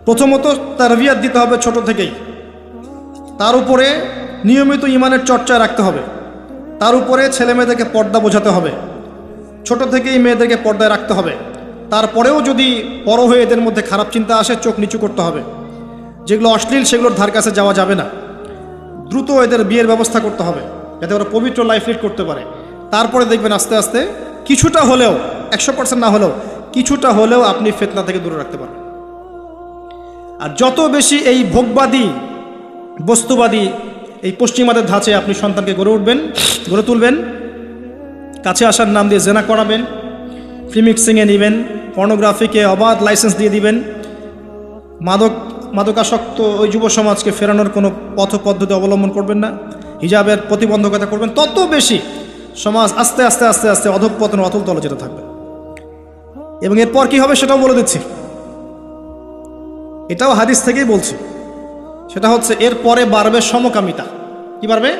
প্রথমত তারবিয়াত দিতে হবে ছোট থেকেই, তার উপরে নিয়মিত ইমানের চর্চা রাখতে হবে, তার উপরে ছেলে মেয়েদেরকে পর্দা বোঝাতে হবে, ছোট থেকেই মেয়েদেরকে পর্দায় রাখতে হবে। তারপরেও যদি বড় হয়ে এদের মধ্যে খারাপ চিন্তা আসে, চোখ নিচু করতে হবে। যেগুলো অশ্লীল সেগুলোর ধার কাছে যাওয়া যাবে না। দ্রুত এদের বিয়ের ব্যবস্থা করতে হবে যাতে ওরা পবিত্র লাইফ লিড করতে পারে। তারপরে দেখবেন আস্তে আস্তে কিছুটা হলেও, 100% না হলেও কিছুটা হলেও আপনি ফিতনা থেকে দূরে রাখতে পারবেন। আর যত বেশি এই ভোগবাদী, বস্তুবাদী, এই পশ্চিমাদের ধাঁচে আপনি সন্তানকে গড়ে তুলবেন, কাছে আসার নাম দিয়ে জেনা করাবেন, ফ্রিমিক্সিংয়ে নেবেন, পর্নোগ্রাফিকে অবাধ লাইসেন্স দিয়ে দিবেন, মাদকাসক্ত ওই যুব সমাজকে ফেরানোর কোনো পথ পদ্ধতি অবলম্বন করবেন না, হিজাবের প্রতিবন্ধকতা করবেন, তত বেশি সমাজ আস্তে আস্তে আস্তে আস্তে অধঃপতন, অতল তলে যেতে থাকবে। এবং এরপর কি হবে সেটাও বলে দিচ্ছি, এটাও হাদিস থেকেই বলছি। সেটা হচ্ছে এরপরে বাড়বে সমকামিতা। কি বাড়বে?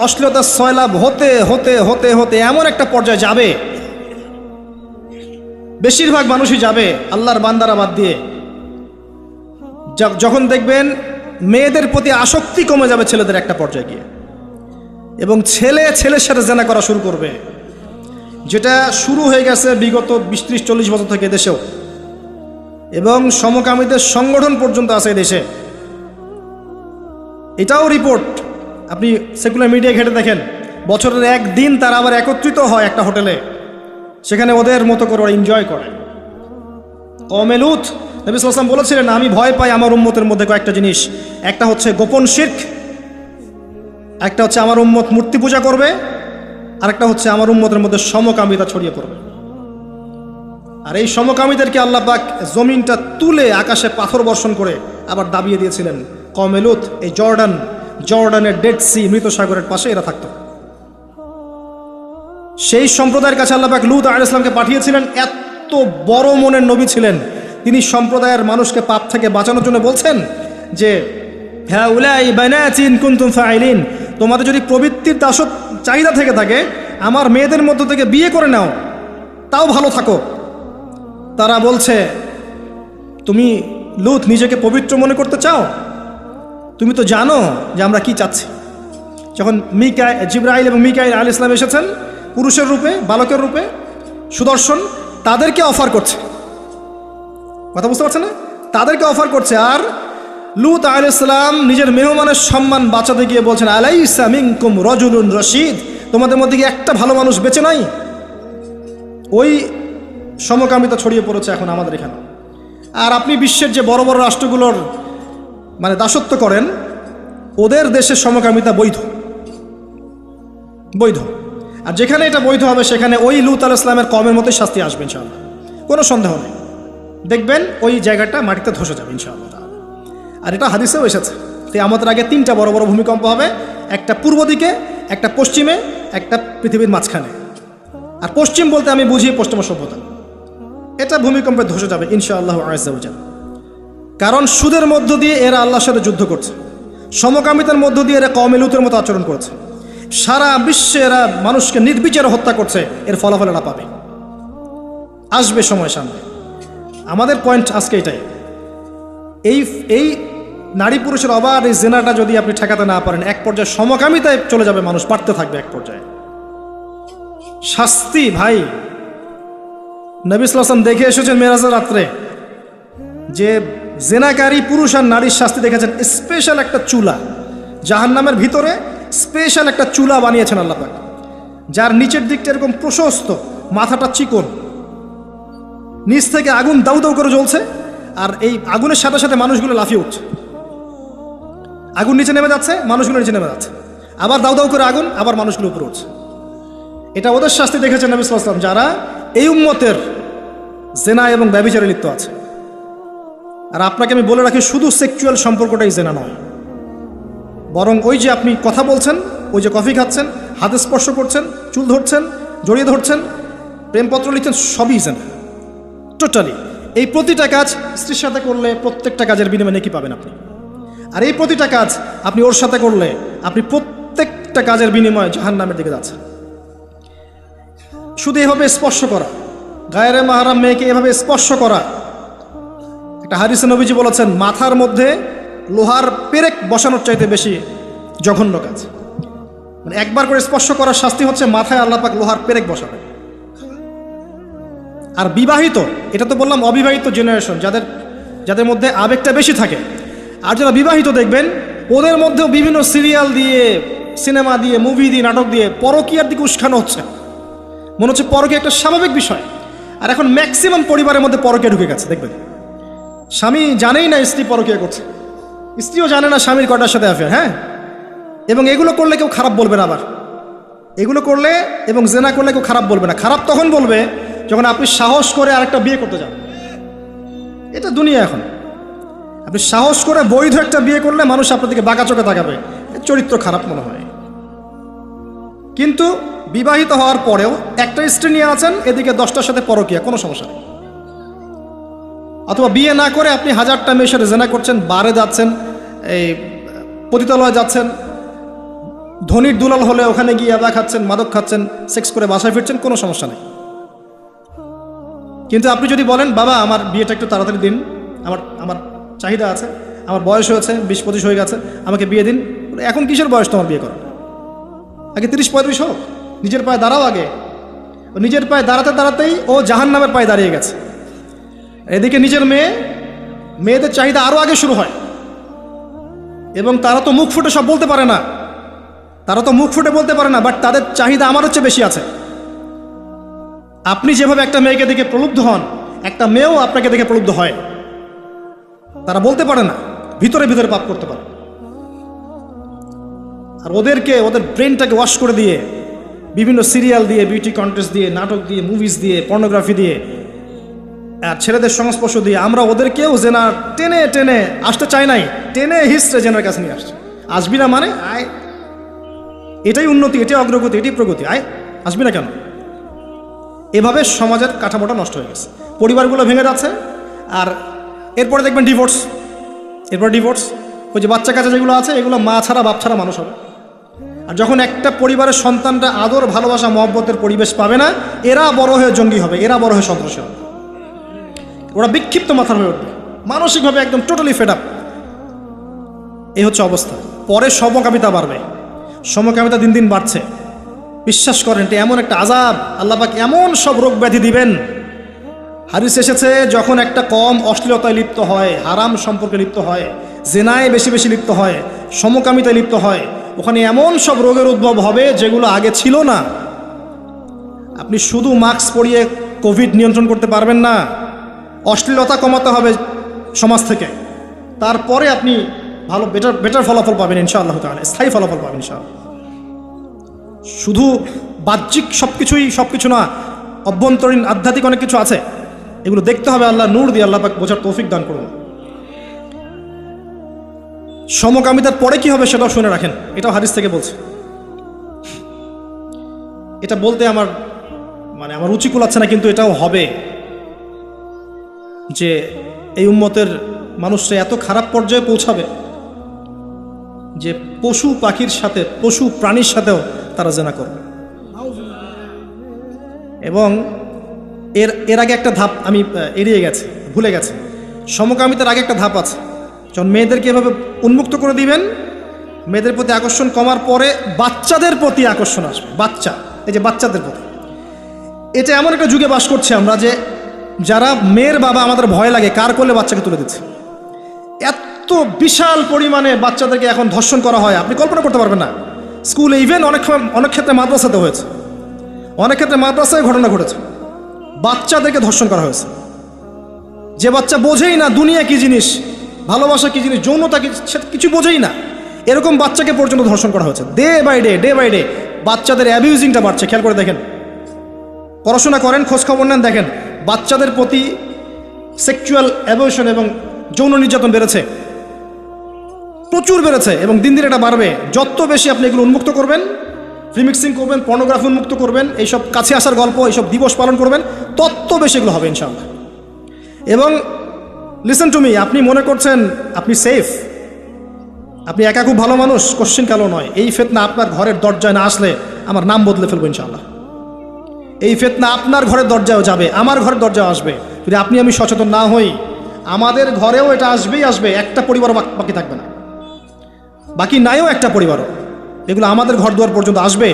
অশ্লীলতা সয়লাভ হতে হতে হতে হতে এমন একটা পর্যায়ে যাবে, বেশিরভাগ মানুষই যাবে আল্লাহর বান্দারা বাদ দিয়ে, যখন দেখবেন মেয়েদের প্রতি আসক্তি কমে যাবে ছেলেদের একটা পর্যায়ে গিয়ে, এবং ছেলের সাথে জেনা করা শুরু করবে, যেটা শুরু হয়ে গেছে বিগত 20-30-40 বছর থেকে দেশেও, এবং সমকামীদের সংগঠন পর্যন্ত আছে দেশে। এটাও রিপোর্ট, আপনি সেকুলার মিডিয়া ঘেটে দেখেন, বছরের একদিন তারা আবার একত্রিত হয় একটা হোটেলে, সেখানে ওদের মতো করে ওরা এনজয় করে। কওমে লূত, নবী সাল্লাল্লাহু আলাইহি ওয়াসাল্লাম বলেছিলেন, আমি ভয় পাই আমার উম্মতের মধ্যে কয়েকটা জিনিস। একটা হচ্ছে গোপন শিরক, একটা হচ্ছে আমার উম্মত মূর্তি পূজা করবে, আর একটা হচ্ছে আমার উম্মতের মধ্যে সমকামিতা ছড়িয়ে পড়বে। আর এই সমকামীদেরকে আল্লাহ পাক জমিনটা তুলে আকাশে পাথর বর্ষণ করে আবার দাবিয়ে দিয়েছিলেন। কওমে লূত এই জর্ডানের ডেড সি, মৃত সাগরের পাশে এরা থাকতো। সেই সম্প্রদায়ের কাছে আল্লাহ পাক লূত আলাইহিস সালামকে পাঠিয়েছিলেন। এত বড় মনের নবী ছিলেন তিনি, সম্প্রদায়ের মানুষকে পাপ থেকে বাঁচানোর জন্য বলছেন যে হ্যাঁ উলাই বানাতি ইন কুনতুম ফাইলিন, তোমাদের যদি প্রবৃত্তির চাহিদা থেকে থাকে আমার মেয়েদের মধ্য থেকে বিয়ে করে নাও, তাও ভালো থাকো। তারা বলছে, তুমি লূত নিজেকে পবিত্র মনে করতে চাও? তুমি তো জানো যে আমরা কি চাচ্ছি। যখন জিবরাইল এবং মিকাইল আলাইহিস সালাম এসেছেন পুরুষের রূপে, বালকের রূপে, সুদর্শন, তাদেরকে অফার করছে, কথা বুঝতে পারছে না? তাদেরকে অফার করছে। আর লূত আলাইহিস সালাম নিজের মেহমানের সম্মান বাঁচাতে গিয়ে বলছেন, আলাইসা মিনকুম রাজুলুন রশিদ, তোমাদের মধ্যে কি একটা ভালো মানুষ বেঁচে নাই? ওই সমকামিতা ছড়িয়ে পড়েছে এখন আমাদের এখানে। আর আপনি বিশ্বের যে বড় বড় রাষ্ট্রগুলোর দাসত্ব করেন, ওদের দেশে সমকামিতা বৈধ। আর যেখানে এটা বৈধ হবে সেখানে ওই লূত আলাইহিস সালামের কওমের মতোই শাস্তি আসবে ইনশাআল্লাহ, কোনো সন্দেহ নেই। দেখবেন ওই জায়গাটা মাটিতে ধসে যাবে ইনশাআল্লাহ। আর এটা হাদিসেও এসেছে, কিয়ামতের আগে 3টা বড় বড় ভূমিকম্প হবে, একটা পূর্ব দিকে, একটা পশ্চিমে, একটা পৃথিবীর মাঝখানে। আর পশ্চিম বলতে আমি বুঝি পশ্চিমা সভ্যতা। এটা ভূমিকম্পে ধসে যাবে ইনশাআল্লাহ আযজা ওয়া জাল। কারণ সুদের মধ্য দিয়ে এরা আল্লাহর সাথে যুদ্ধ করছে, সমকামিতার মধ্য দিয়ে এরা কওমে লূতের মতো আচরণ করছে, সারা বিশ্বে এরা মানুষকে নির্বিচারে হত্যা করছে। এর ফলাফল এরা পাবে, আসবে সময় সামনে। আমাদের পয়েন্ট আজকে এটাই, এই নারী পুরুষের অবাধ এই জেনাটা যদি আপনি ঠেকাতে না পারেন, এক পর্যায়ে সমকামিতায় চলে যাবে, মানুষ বাড়তে থাকবে এক পর্যায়ে। শাস্তি ভাই, নবী সাল্লাল্লাহু আলাইহি ওয়াসাল্লাম দেখে এসেছেন মেরাজের রাত্রে যে জেনাকারী পুরুষ আর নারীর শাস্তি দেখেছেন স্পেশাল একটা চুলা, জাহান্নামের ভিতরে স্পেশাল একটা চুলা বানিয়েছেন আল্লাহ পাক, যার নিচের দিকটা এরকম প্রশস্ত, মাথাটা চিকন, নিচ থেকে আগুন দাউ দাউ করে জ্বলছে, আর এই আগুনের সাথে সাথে মানুষগুলো লাফিয়ে উঠছে। আগুন নিচে নেমে যাচ্ছে, মানুষগুলো নিচে নেমে যাচ্ছে, আবার দাউ দাউ করে আগুন, আবার মানুষগুলো উপরে উঠছে। এটা ওদের শাস্তি দেখেছেন নবী সাল্লাল্লাহু আলাইহি ওয়াসাল্লাম, যারা এই উম্মতের জেনা এবং ব্যভিচারে লিপ্ত আছে। আর আপনাকে আমি বলে রাখি, শুধু সেক্সুয়াল সম্পর্কটাই জেনা নয়, বরং ওই যে আপনি কথা বলছেন, ওই যে কফি খাচ্ছেন, হাতে স্পর্শ করছেন, চুল ধরছেন, জড়িয়ে ধরছেন, প্রেমপত্র লিখছেন, সবই জেনা টোটালি। এই প্রতিটা কাজ স্ত্রীর সাথে করলে প্রত্যেকটা কাজের বিনিময়ে নেকি পাবেন আপনি। আর এই প্রতিটা কাজ আপনি ওর সাথে করলে আপনি প্রত্যেকটা কাজের বিনিময়ে জাহান্নামের দিকে যাচ্ছেন। শুধু এভাবে স্পর্শ করা, গায়েরে মাহরাম মেয়েকে এভাবে স্পর্শ করা, একটা হাদিসে নবীজি বলেছেন মাথার মধ্যে লোহার পেরেক বসানোর চাইতে বেশি জঘন্য কাজ। মানে একবার করে স্পর্শ করার শাস্তি হচ্ছে মাথায় আল্লাহ পাক লোহার পেরেক বসাবে। আর বিবাহিত, এটা তো বললাম অবিবাহিত জেনারেশন, যাদের মধ্যে আবেগটা বেশি থাকে। আর যারা বিবাহিত দেখবেন ওদের মধ্যেও বিভিন্ন সিরিয়াল দিয়ে, সিনেমা দিয়ে, মুভি দিয়ে, নাটক দিয়ে পরকীয়ার দিকে উস্কানো হচ্ছে। মনে হচ্ছে পরকীয়া একটা স্বাভাবিক বিষয়। আর এখন ম্যাক্সিমাম পরিবারের মধ্যে পরকীয়া ঢুকে গেছে। দেখবেন স্বামী জানেই না স্ত্রী পরকীয়া করছে, স্ত্রীও জানে না স্বামীর কটার সাথে অ্যাফেয়ার। হ্যাঁ, এবং এগুলো করলে কেউ খারাপ বলবে না। আবার এগুলো করলে এবং জেনা করলে কেউ খারাপ বলবে না। খারাপ তখন বলবে যখন আপনি সাহস করে আরেকটা বিয়ে করতে যান। এটা দুনিয়া এখন। আপনি সাহস করে বৈধ একটা বিয়ে করলে মানুষ আপনার দিকে বাঁকা চোখে তাকাবে, চরিত্র খারাপ মনে হয়। কিন্তু বিবাহিত হওয়ার পরেও একটা স্ত্রী নিয়ে আছেন, এদিকে 10টার সাথে পরকীয়া, কোনো সমস্যা নেই। অথবা বিয়ে না করে আপনি 1000টা মেয়ের সাথে জেনা করছেন, বারে যাচ্ছেন, এই পতিতালয়ে যাচ্ছেন, ধনির দুলাল হলে ওখানে গিয়ে আদা খাচ্ছেন, মাদক খাচ্ছেন, সেক্স করে বাসায় ফিরছেন, কোনো সমস্যা নেই। কিন্তু আপনি যদি বলেন বাবা আমার বিয়েটা একটু তাড়াতাড়ি দিন, আমার চাহিদা আছে, আমার বয়স হয়েছে 20-25 হয়ে গেছে, আমাকে বিয়ে দিন। এখন কিসের বয়স তোমার বিয়ে করার? আগে 30-35 হোক, নিজের পায়ে দাঁড়াও আগে। নিজের পায়ে দাঁড়াতে দাঁড়াতেই ও জাহান্নামের পায়ে দাঁড়িয়ে গেছে। এদিকে নিজের মেয়েদের চাহিদা আরও আগে শুরু হয়, এবং তারা তো মুখ ফুটে সব বলতে পারে না, বাট তাদের চাহিদা আমার হচ্ছে বেশি আছে। আপনি যেভাবে একটা মেয়েকে দেখে প্রলুব্ধ হন, একটা মেয়েও আপনাকে দেখে প্রলুব্ধ হয়। তারা বলতে পারে না, ভিতরে ভিতরে পাপ করতে পারে। আর ওদের ব্রেনটাকে ওয়াশ করে দিয়ে বিভিন্ন সিরিয়াল দিয়ে, বিউটি কন্টেস্ট দিয়ে, নাটক দিয়ে, মুভিজ দিয়ে, পর্নোগ্রাফি দিয়ে, আর ছেলেদের সংস্পর্শ দিয়ে আমরা ওদেরকেও জেনা টেনে টেনে আসতে চাই নাই, টেনে হিস্ট্রে জেনার কাছে নিয়ে আসছে। আসবি না মানে আয়, এটাই উন্নতি, এটাই অগ্রগতি, এটাই প্রগতি, আয় আসবি না কেন? এভাবে সমাজের কাঠামোটা নষ্ট হয়ে গেছে, পরিবারগুলো ভেঙে যাচ্ছে। আর এরপরে দেখবেন ডিভোর্স, ওই যে বাচ্চা কাচ্চা যেগুলো আছে এগুলো মা ছাড়া বাপ ছাড়া মানুষ হবে। আর যখন একটা পরিবারের সন্তানটা আদর, ভালোবাসা, মহব্বতের পরিবেশ পাবে না, এরা বড় হয়ে জঙ্গি হবে, এরা বড় হয়ে সন্ত্রাসী হবে, ওরা বিক্ষিপ্ত মাথার হয়ে উঠবে, মানসিকভাবে একদম টোটালি ফেড আপ। এই হচ্ছে অবস্থা। পরে সমকামিতা বাড়বে, সমকামিতা দিন দিন বাড়ছে। বিশ্বাস করেন এটা এমন একটা আযাব, আল্লাহ পাক এমন সব রোগ ব্যাধি দিবেন। হাদিস এসেছে যখন একটা কম অশ্লীলতায় লিপ্ত হয়, হারাম সম্পর্কে লিপ্ত হয়, জেনায় বেশি বেশি লিপ্ত হয়, সমকামিতায় লিপ্ত হয়, ওখানে এমন সব রোগের উদ্ভব হবে যেগুলো আগে ছিল না। আপনি শুধু মাস্ক পরিয়ে কোভিড নিয়ন্ত্রণ করতে পারবেন না, অশ্লীলতা কমাতে হবে সমাজ থেকে, তারপরে আপনি ভালো বেটার ফলাফল পাবেন ইনশাআল্লাহ তাআলা, স্থায়ী ফলাফল পাবেন ইনশাআল্লাহ। শুধু বাহ্যিক সবকিছু না, অভ্যন্তরীণ আধ্যাত্মিক অনেক কিছু আছে, এগুলো দেখতে হবে। আল্লাহ নূর দিয়ে আল্লাহ পাক বোঝার তৌফিক দান করুন। সমকামিতার পরে কি হবে সেটাও শুনে রাখেন, এটাও হাদিস থেকে বলছে। এটা বলতে আমার রুচি কুলাচ্ছে না, কিন্তু এটাও হবে যে এই উম্মতের মানুষরা এত খারাপ পর্যায়ে পৌঁছাবে যে পশু পাখির সাথে, পশু প্রাণীর সাথেও তারা জেনা করবে। এবং এর আগে একটা ধাপ আমি ভুলে গেছি। সমকামিতার আগে একটা ধাপ আছে, যখন মেয়েদেরকে এভাবে উন্মুক্ত করে দিবেন, মেয়েদের প্রতি আকর্ষণ কমার পরে বাচ্চাদের প্রতি আকর্ষণ আসবে। বাচ্চাদের প্রতি, এটা এমন একটা যুগে বাস করছে আমরা যে যারা মেয়ের বাবা আমাদের ভয় লাগে কার কোলে বাচ্চাকে তুলে দিচ্ছে। এত বিশাল পরিমাণে বাচ্চাদেরকে এখন ধর্ষণ করা হয়, আপনি কল্পনা করতে পারবেন না। স্কুলে ইভেন অনেক ক্ষেত্রে মাদ্রাসাতে হয়েছে, অনেক ক্ষেত্রে মাদ্রাসায় ঘটনা ঘটেছে, বাচ্চাদেরকে ধর্ষণ করা হয়েছে। যে বাচ্চা বোঝেই না দুনিয়া কি জিনিস, ভালোবাসা কি জিনিস, যৌনতা কি, সে কিছু বোঝেই না, এরকম বাচ্চাকে পর্যন্ত ধর্ষণ করা হয়েছে। ডে বাই ডে বাচ্চাদের অ্যাবিউজিংটা বাড়ছে। খেয়াল করে দেখেন, পড়াশোনা করেন, খোঁজখবর নেন, দেখেন বাচ্চাদের প্রতি সেক্সুয়াল অ্যাবিউশন এবং যৌন নির্যাতন বেড়েছে, প্রচুর বেড়েছে, এবং দিন দিন এটা বাড়বে। যত বেশি আপনি এগুলো উন্মুক্ত করবেন, রিমিক্সিং করবেন, পর্নোগ্রাফি উন্মুক্ত করবেন, এইসব কাছে আসার গল্প, এইসব দিবস পালন করবেন, তত বেশি এগুলো হবে ইনশাআল্লাহ। এবং লিসেন টু মি, আপনি মনে করছেন আপনি সেফ, আপনি একা খুব ভালো মানুষ, কোশ্চিন কালো নয়। এই ফিতনা আপনার ঘরের দরজায় না আসলে আমার নাম বদলে ফেলবো ইনশাআল্লাহ। এই ফিতনা আপনার ঘরের দরজায়ও যাবে, আমার ঘরের দরজায় আসবে। যদি আপনি আমি সচেতন না হই, আমাদের ঘরেও এটা আসবেই আসবে। একটা পরিবারও বাকি থাকবে না, বাকি নাইও একটা পরিবারও, এগুলো আমাদের ঘর দুয়ার পর্যন্ত আসবে।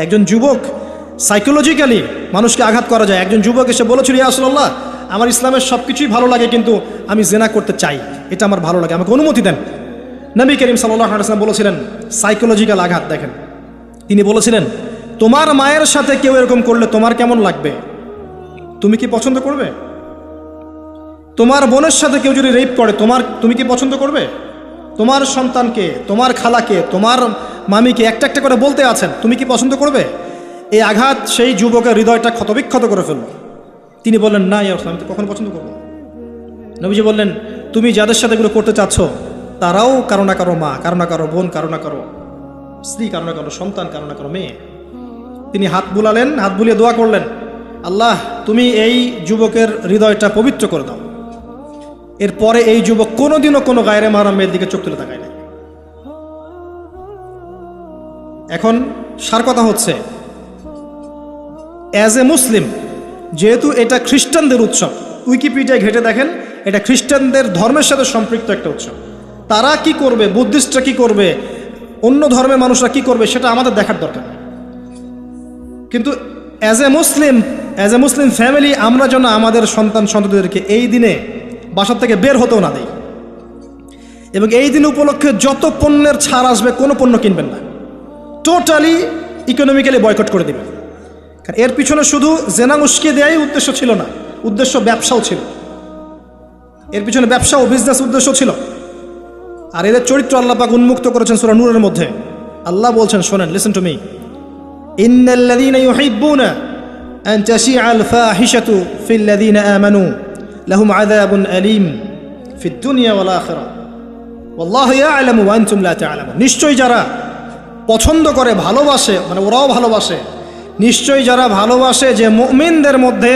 একজন যুবক সাইকোলজিক্যালি মানুষকে আঘাত করা যায়। একজন যুবক এসে বলেছিল, ইয়া রাসূলুল্লাহ, আমার ইসলামের সব কিছুই ভালো লাগে, কিন্তু আমি জিনা করতে চাই, এটা আমার ভালো লাগে, আমাকে অনুমতি দেন। নবী করিম সাল্লাল্লাহু আলাইহি ওয়াসাল্লাম বলেছিলেন, সাইকোলজিক্যাল আঘাত দেখেন। তিনি বলেছিলেন, তোমার মায়ের সাথে কেউ এরকম করলে তোমার কেমন লাগবে? তুমি কি পছন্দ করবে? তোমার বোনের সাথে কেউ যদি রেপ করে তুমি কি পছন্দ করবে? তোমার সন্তানকে, তোমার খালাকে, তোমার মামিকে একটা একটা করে বলতে আছেন, তুমি কি পছন্দ করবে? এই আঘাত সেই যুবকের হৃদয়টা ক্ষতবিক্ষত করে ফেলল। তিনি বললেন, না ইয়া রাসূলুল্লাহ, আমি তো কখনো পছন্দ করব না। নবীজি বললেন, তুমি যাদের সাথে এগুলো করতে চাচ্ছ তারাও কারো না কারো মা, কারো না কারো বোন, কারো না কারো স্ত্রী, কারো না কারো সন্তান, কারো না কারো মেয়ে। তিনি হাত বুলালেন, হাত বুলিয়ে দোয়া করলেন, আল্লাহ তুমি এই যুবকের হৃদয়টা পবিত্র করে দাও। এরপরে এই যুবক কোনোদিনও কোনো গায়রে মাহরাম মেয়ের দিকে চোখ তুলে তাকায় না। এখন সার কথা হচ্ছে, অ্যাজ এ মুসলিম, যেহেতু এটা খ্রিস্টানদের উৎসব, উইকিপিডিয়ায় ঘেটে দেখেন, এটা খ্রিস্টানদের ধর্মের সাথে সম্পৃক্ত একটা উৎসব। তারা কি করবে, বুদ্ধিস্টরা কি করবে, অন্য ধর্মের মানুষরা কি করবে, সেটা আমাদের দেখার দরকার। কিন্তু অ্যাজ এ মুসলিম ফ্যামিলি, আমরা যেন আমাদের সন্তানদেরকে এই দিনে বাসার থেকে বের হতেও না দেই, এবং এই দিন উপলক্ষে যত পণ্যের ছাড় আসবে কোনো পণ্য কিনবেন না, টোটালি ইকোনমিক্যালি বয়কট করে দেবেন। কারণ এর পিছনে শুধু জেনা উস্কে দেওয়াই উদ্দেশ্য ছিল না, উদ্দেশ্য ব্যবসাও ছিল, এর পিছনে ব্যবসা ও বিজনেস উদ্দেশ্য ছিল। আর এদের চরিত্র আল্লাহ পাক উন্মুক্ত করেছেন সূরা নূরের মধ্যে। আল্লাহ বলছেন, শোনেন, লিসেন টু মি, ইন্নাল্লাযীনা ইউহিব্বুনা আন তাশিআল ফাহিশাতু ফিল্লাযীনা আমানু লাহুম আযাবুন আলীম ফিদ দুনিয়া ওয়াল আখিরাহ ওয়াল্লাহু ইয়া'লামু ওয়া আনতুম লা তা'লামুন। নিশ্চয়ই যারা পছন্দ করে, ভালোবাসে, মানে ওরাও ভালোবাসে, নিশ্চয়ই যারা ভালোবাসে যে মুমিনদের মধ্যে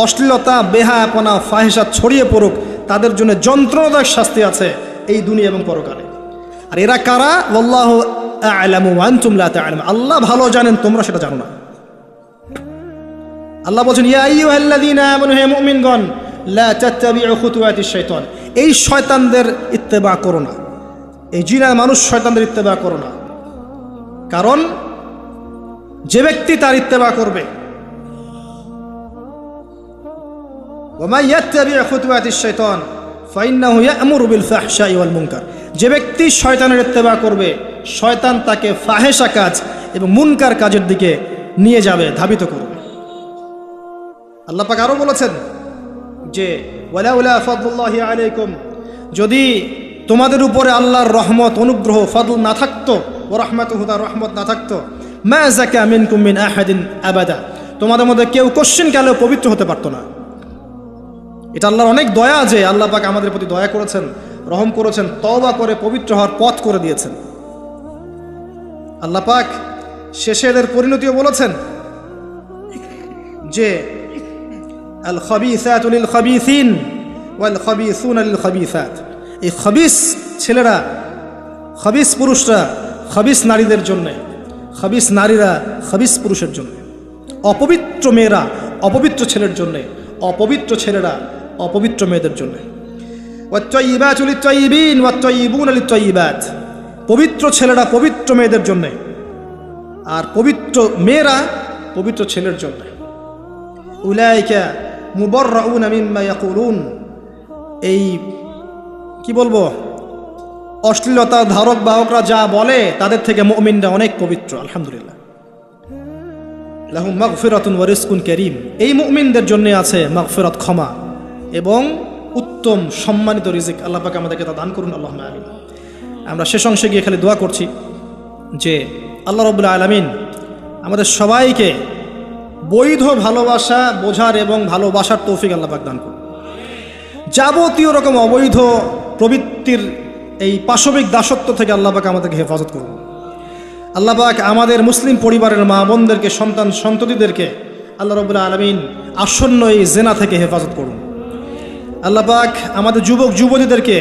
অশ্লীলতা, বেহায়াপনা, ফাহিশা ছড়িয়ে পড়ুক, তাদের জন্য যন্ত্রণাদায়ক শাস্তি আছে এই দুনিয়া এবং পরকালে। আর এরা কারা? ওয়াল্লাহু আ'লামু ওয়া আনতুম লা তা'লামুন। আল্লাহ ভালো জানেন, তোমরা সেটা জানো না। আল্লাহ বলেন, ইয়া আইয়ুহাল্লাযীনা আমানু, হে মুমিনগণ, লা তাত্তাবিউ খুতুওয়াতিশ শাইতান, এই শয়তানদের ইত্তেবা করো না, এই জিনার মানুষ শয়তানদের ইত্তেবা করো না। কারণ যে ব্যক্তি তার ইত্তেবা করবে, ওয়া মান ইয়াত্তাবিউ খুতুওয়াতিশ শাইতান ফাইন্নাহু ইয়া'মুরু বিল ফাহশাই ওয়াল মুনকার, যে ব্যক্তি শয়তানের ইত্তেবা করবে, শয়তান তাকে ফাহেশা কাজ এবং মুনকার কাজের দিকে নিয়ে যাবে, ধাবিত করবে। আল্লাহ পাক আরো বলেছেন যে ওয়ালাউলা ফাদলুল্লাহি আলাইকুম, যদি তোমাদের উপরে আল্লাহর রহমত, অনুগ্রহ, ফদল না থাকতো, ওয়া রাহমাতুহু, তার রহমত না থাকতো, মা যাকা মিনকুম মিন আহাদিন আবাদা, তোমাদের মধ্যে কেউ কোশ্চিন কালেও পবিত্র হতে পারতো না। এটা আল্লাহর অনেক দয়া যে আল্লাহ পাক আমাদের প্রতি দয়া করেছেন, রহম করেছেন, তওবা করে পবিত্র হওয়ার পথ করে দিয়েছেন। আল্লাহ পাক শেষে এদের পরিণতিও বলেছেন যে আল খাবিসাতু লিল খাবিসিন ওয়াল খাবিসুনা লিল খাবিসাত, এই খাবিস ছেলেরা, খাবিস পুরুষরা খাবিস নারীদের জন্য, খাবিস নারীরা খাবিস পুরুষের জন্য, অপবিত্র মেয়েরা অপবিত্র ছেলের জন্য, অপবিত্র ছেলেরা অপবিত্র মেয়েদের জন্য। ওয়াত-তাইয়্যিবাতু লিত-তাইয়্যিবিন ওয়াত-তাইয়্যিবুনা লিত-তাইয়্যিবাত, পবিত্র ছেলেরা পবিত্র মেয়েদের জন্য, আর পবিত্র মেয়েরা পবিত্র ছেলের জন্য। উলাইকা মুবাররাউনা মিম্মা ইয়াকুলুন, এই কি বলবো, অশ্লীলতার ধারক বাহকরা যা বলে তাদের থেকে মুমিনরা অনেক পবিত্র। আলহামদুলিল্লাহ, লাহুম মাগফিরাতুন ওয়া রিজকুন কারীম। এই মুমিনদের জন্য আছে মাগফিরাত, ক্ষমা এবং উত্তম সম্মানিত রিজিক। আল্লাহ পাক আমাদেরকে তা দান করুন, আল্লাহুম্মা আমিন। আমরা শেষ অংশে গিয়ে খালি দোয়া করছি যে আল্লাহ রাব্বুল আলামিন আমাদের সবাইকে বৈধ ভালোবাসা বোঝার এবং ভালোবাসার তৌফিক আল্লাহ পাক দান করুন। যাবতীয় রকম অবৈধ প্রবৃত্তির এই পাশবিক দাসত্ব থেকে আল্লাহ পাক আমাদেরকে হেফাজত করুন। আল্লাহ পাক আমাদের মুসলিম পরিবারের মা বোনদেরকে, সন্তান সন্ততিদেরকে আল্লাহ রাব্বুল আলামিন আসন্ন এই জেনা থেকে হেফাজত করুন। আল্লাহ পাক আমাদের যুবক যুবতীদেরকে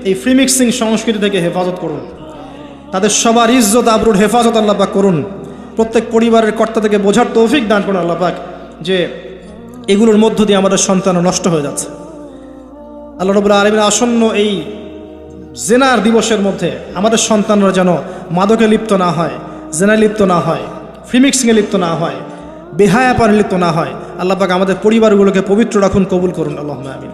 এই ফ্রি মিক্সিং সংস্কৃতি থেকে হেফাজত করুন। তাদের সবার ইজ্জত আবরুর হেফাজত আল্লাহ পাক করুন। প্রত্যেক পরিবারের কর্তা থেকে বোঝার তৌফিক দান করুন আল্লাহ পাক যে এগুলোর মধ্য দিয়ে আমাদের সন্তান নষ্ট হয়ে যাচ্ছে। আল্লাহ রাব্বুল আলামিন আসন্ন এই জেনার দিবসের মধ্যে আমাদের সন্তানরা যেন মাদকে লিপ্ত না হয়, জেনায় লিপ্ত না হয়, ফ্রি মিক্সিংয়ে লিপ্ত না হয়, বেহায়াপনে লিপ্ত না হয়। আল্লাহ পাক আমাদের পরিবারগুলোকে পবিত্র রাখুন, কবুল করুন, আল্লাহুম্মা আমিন।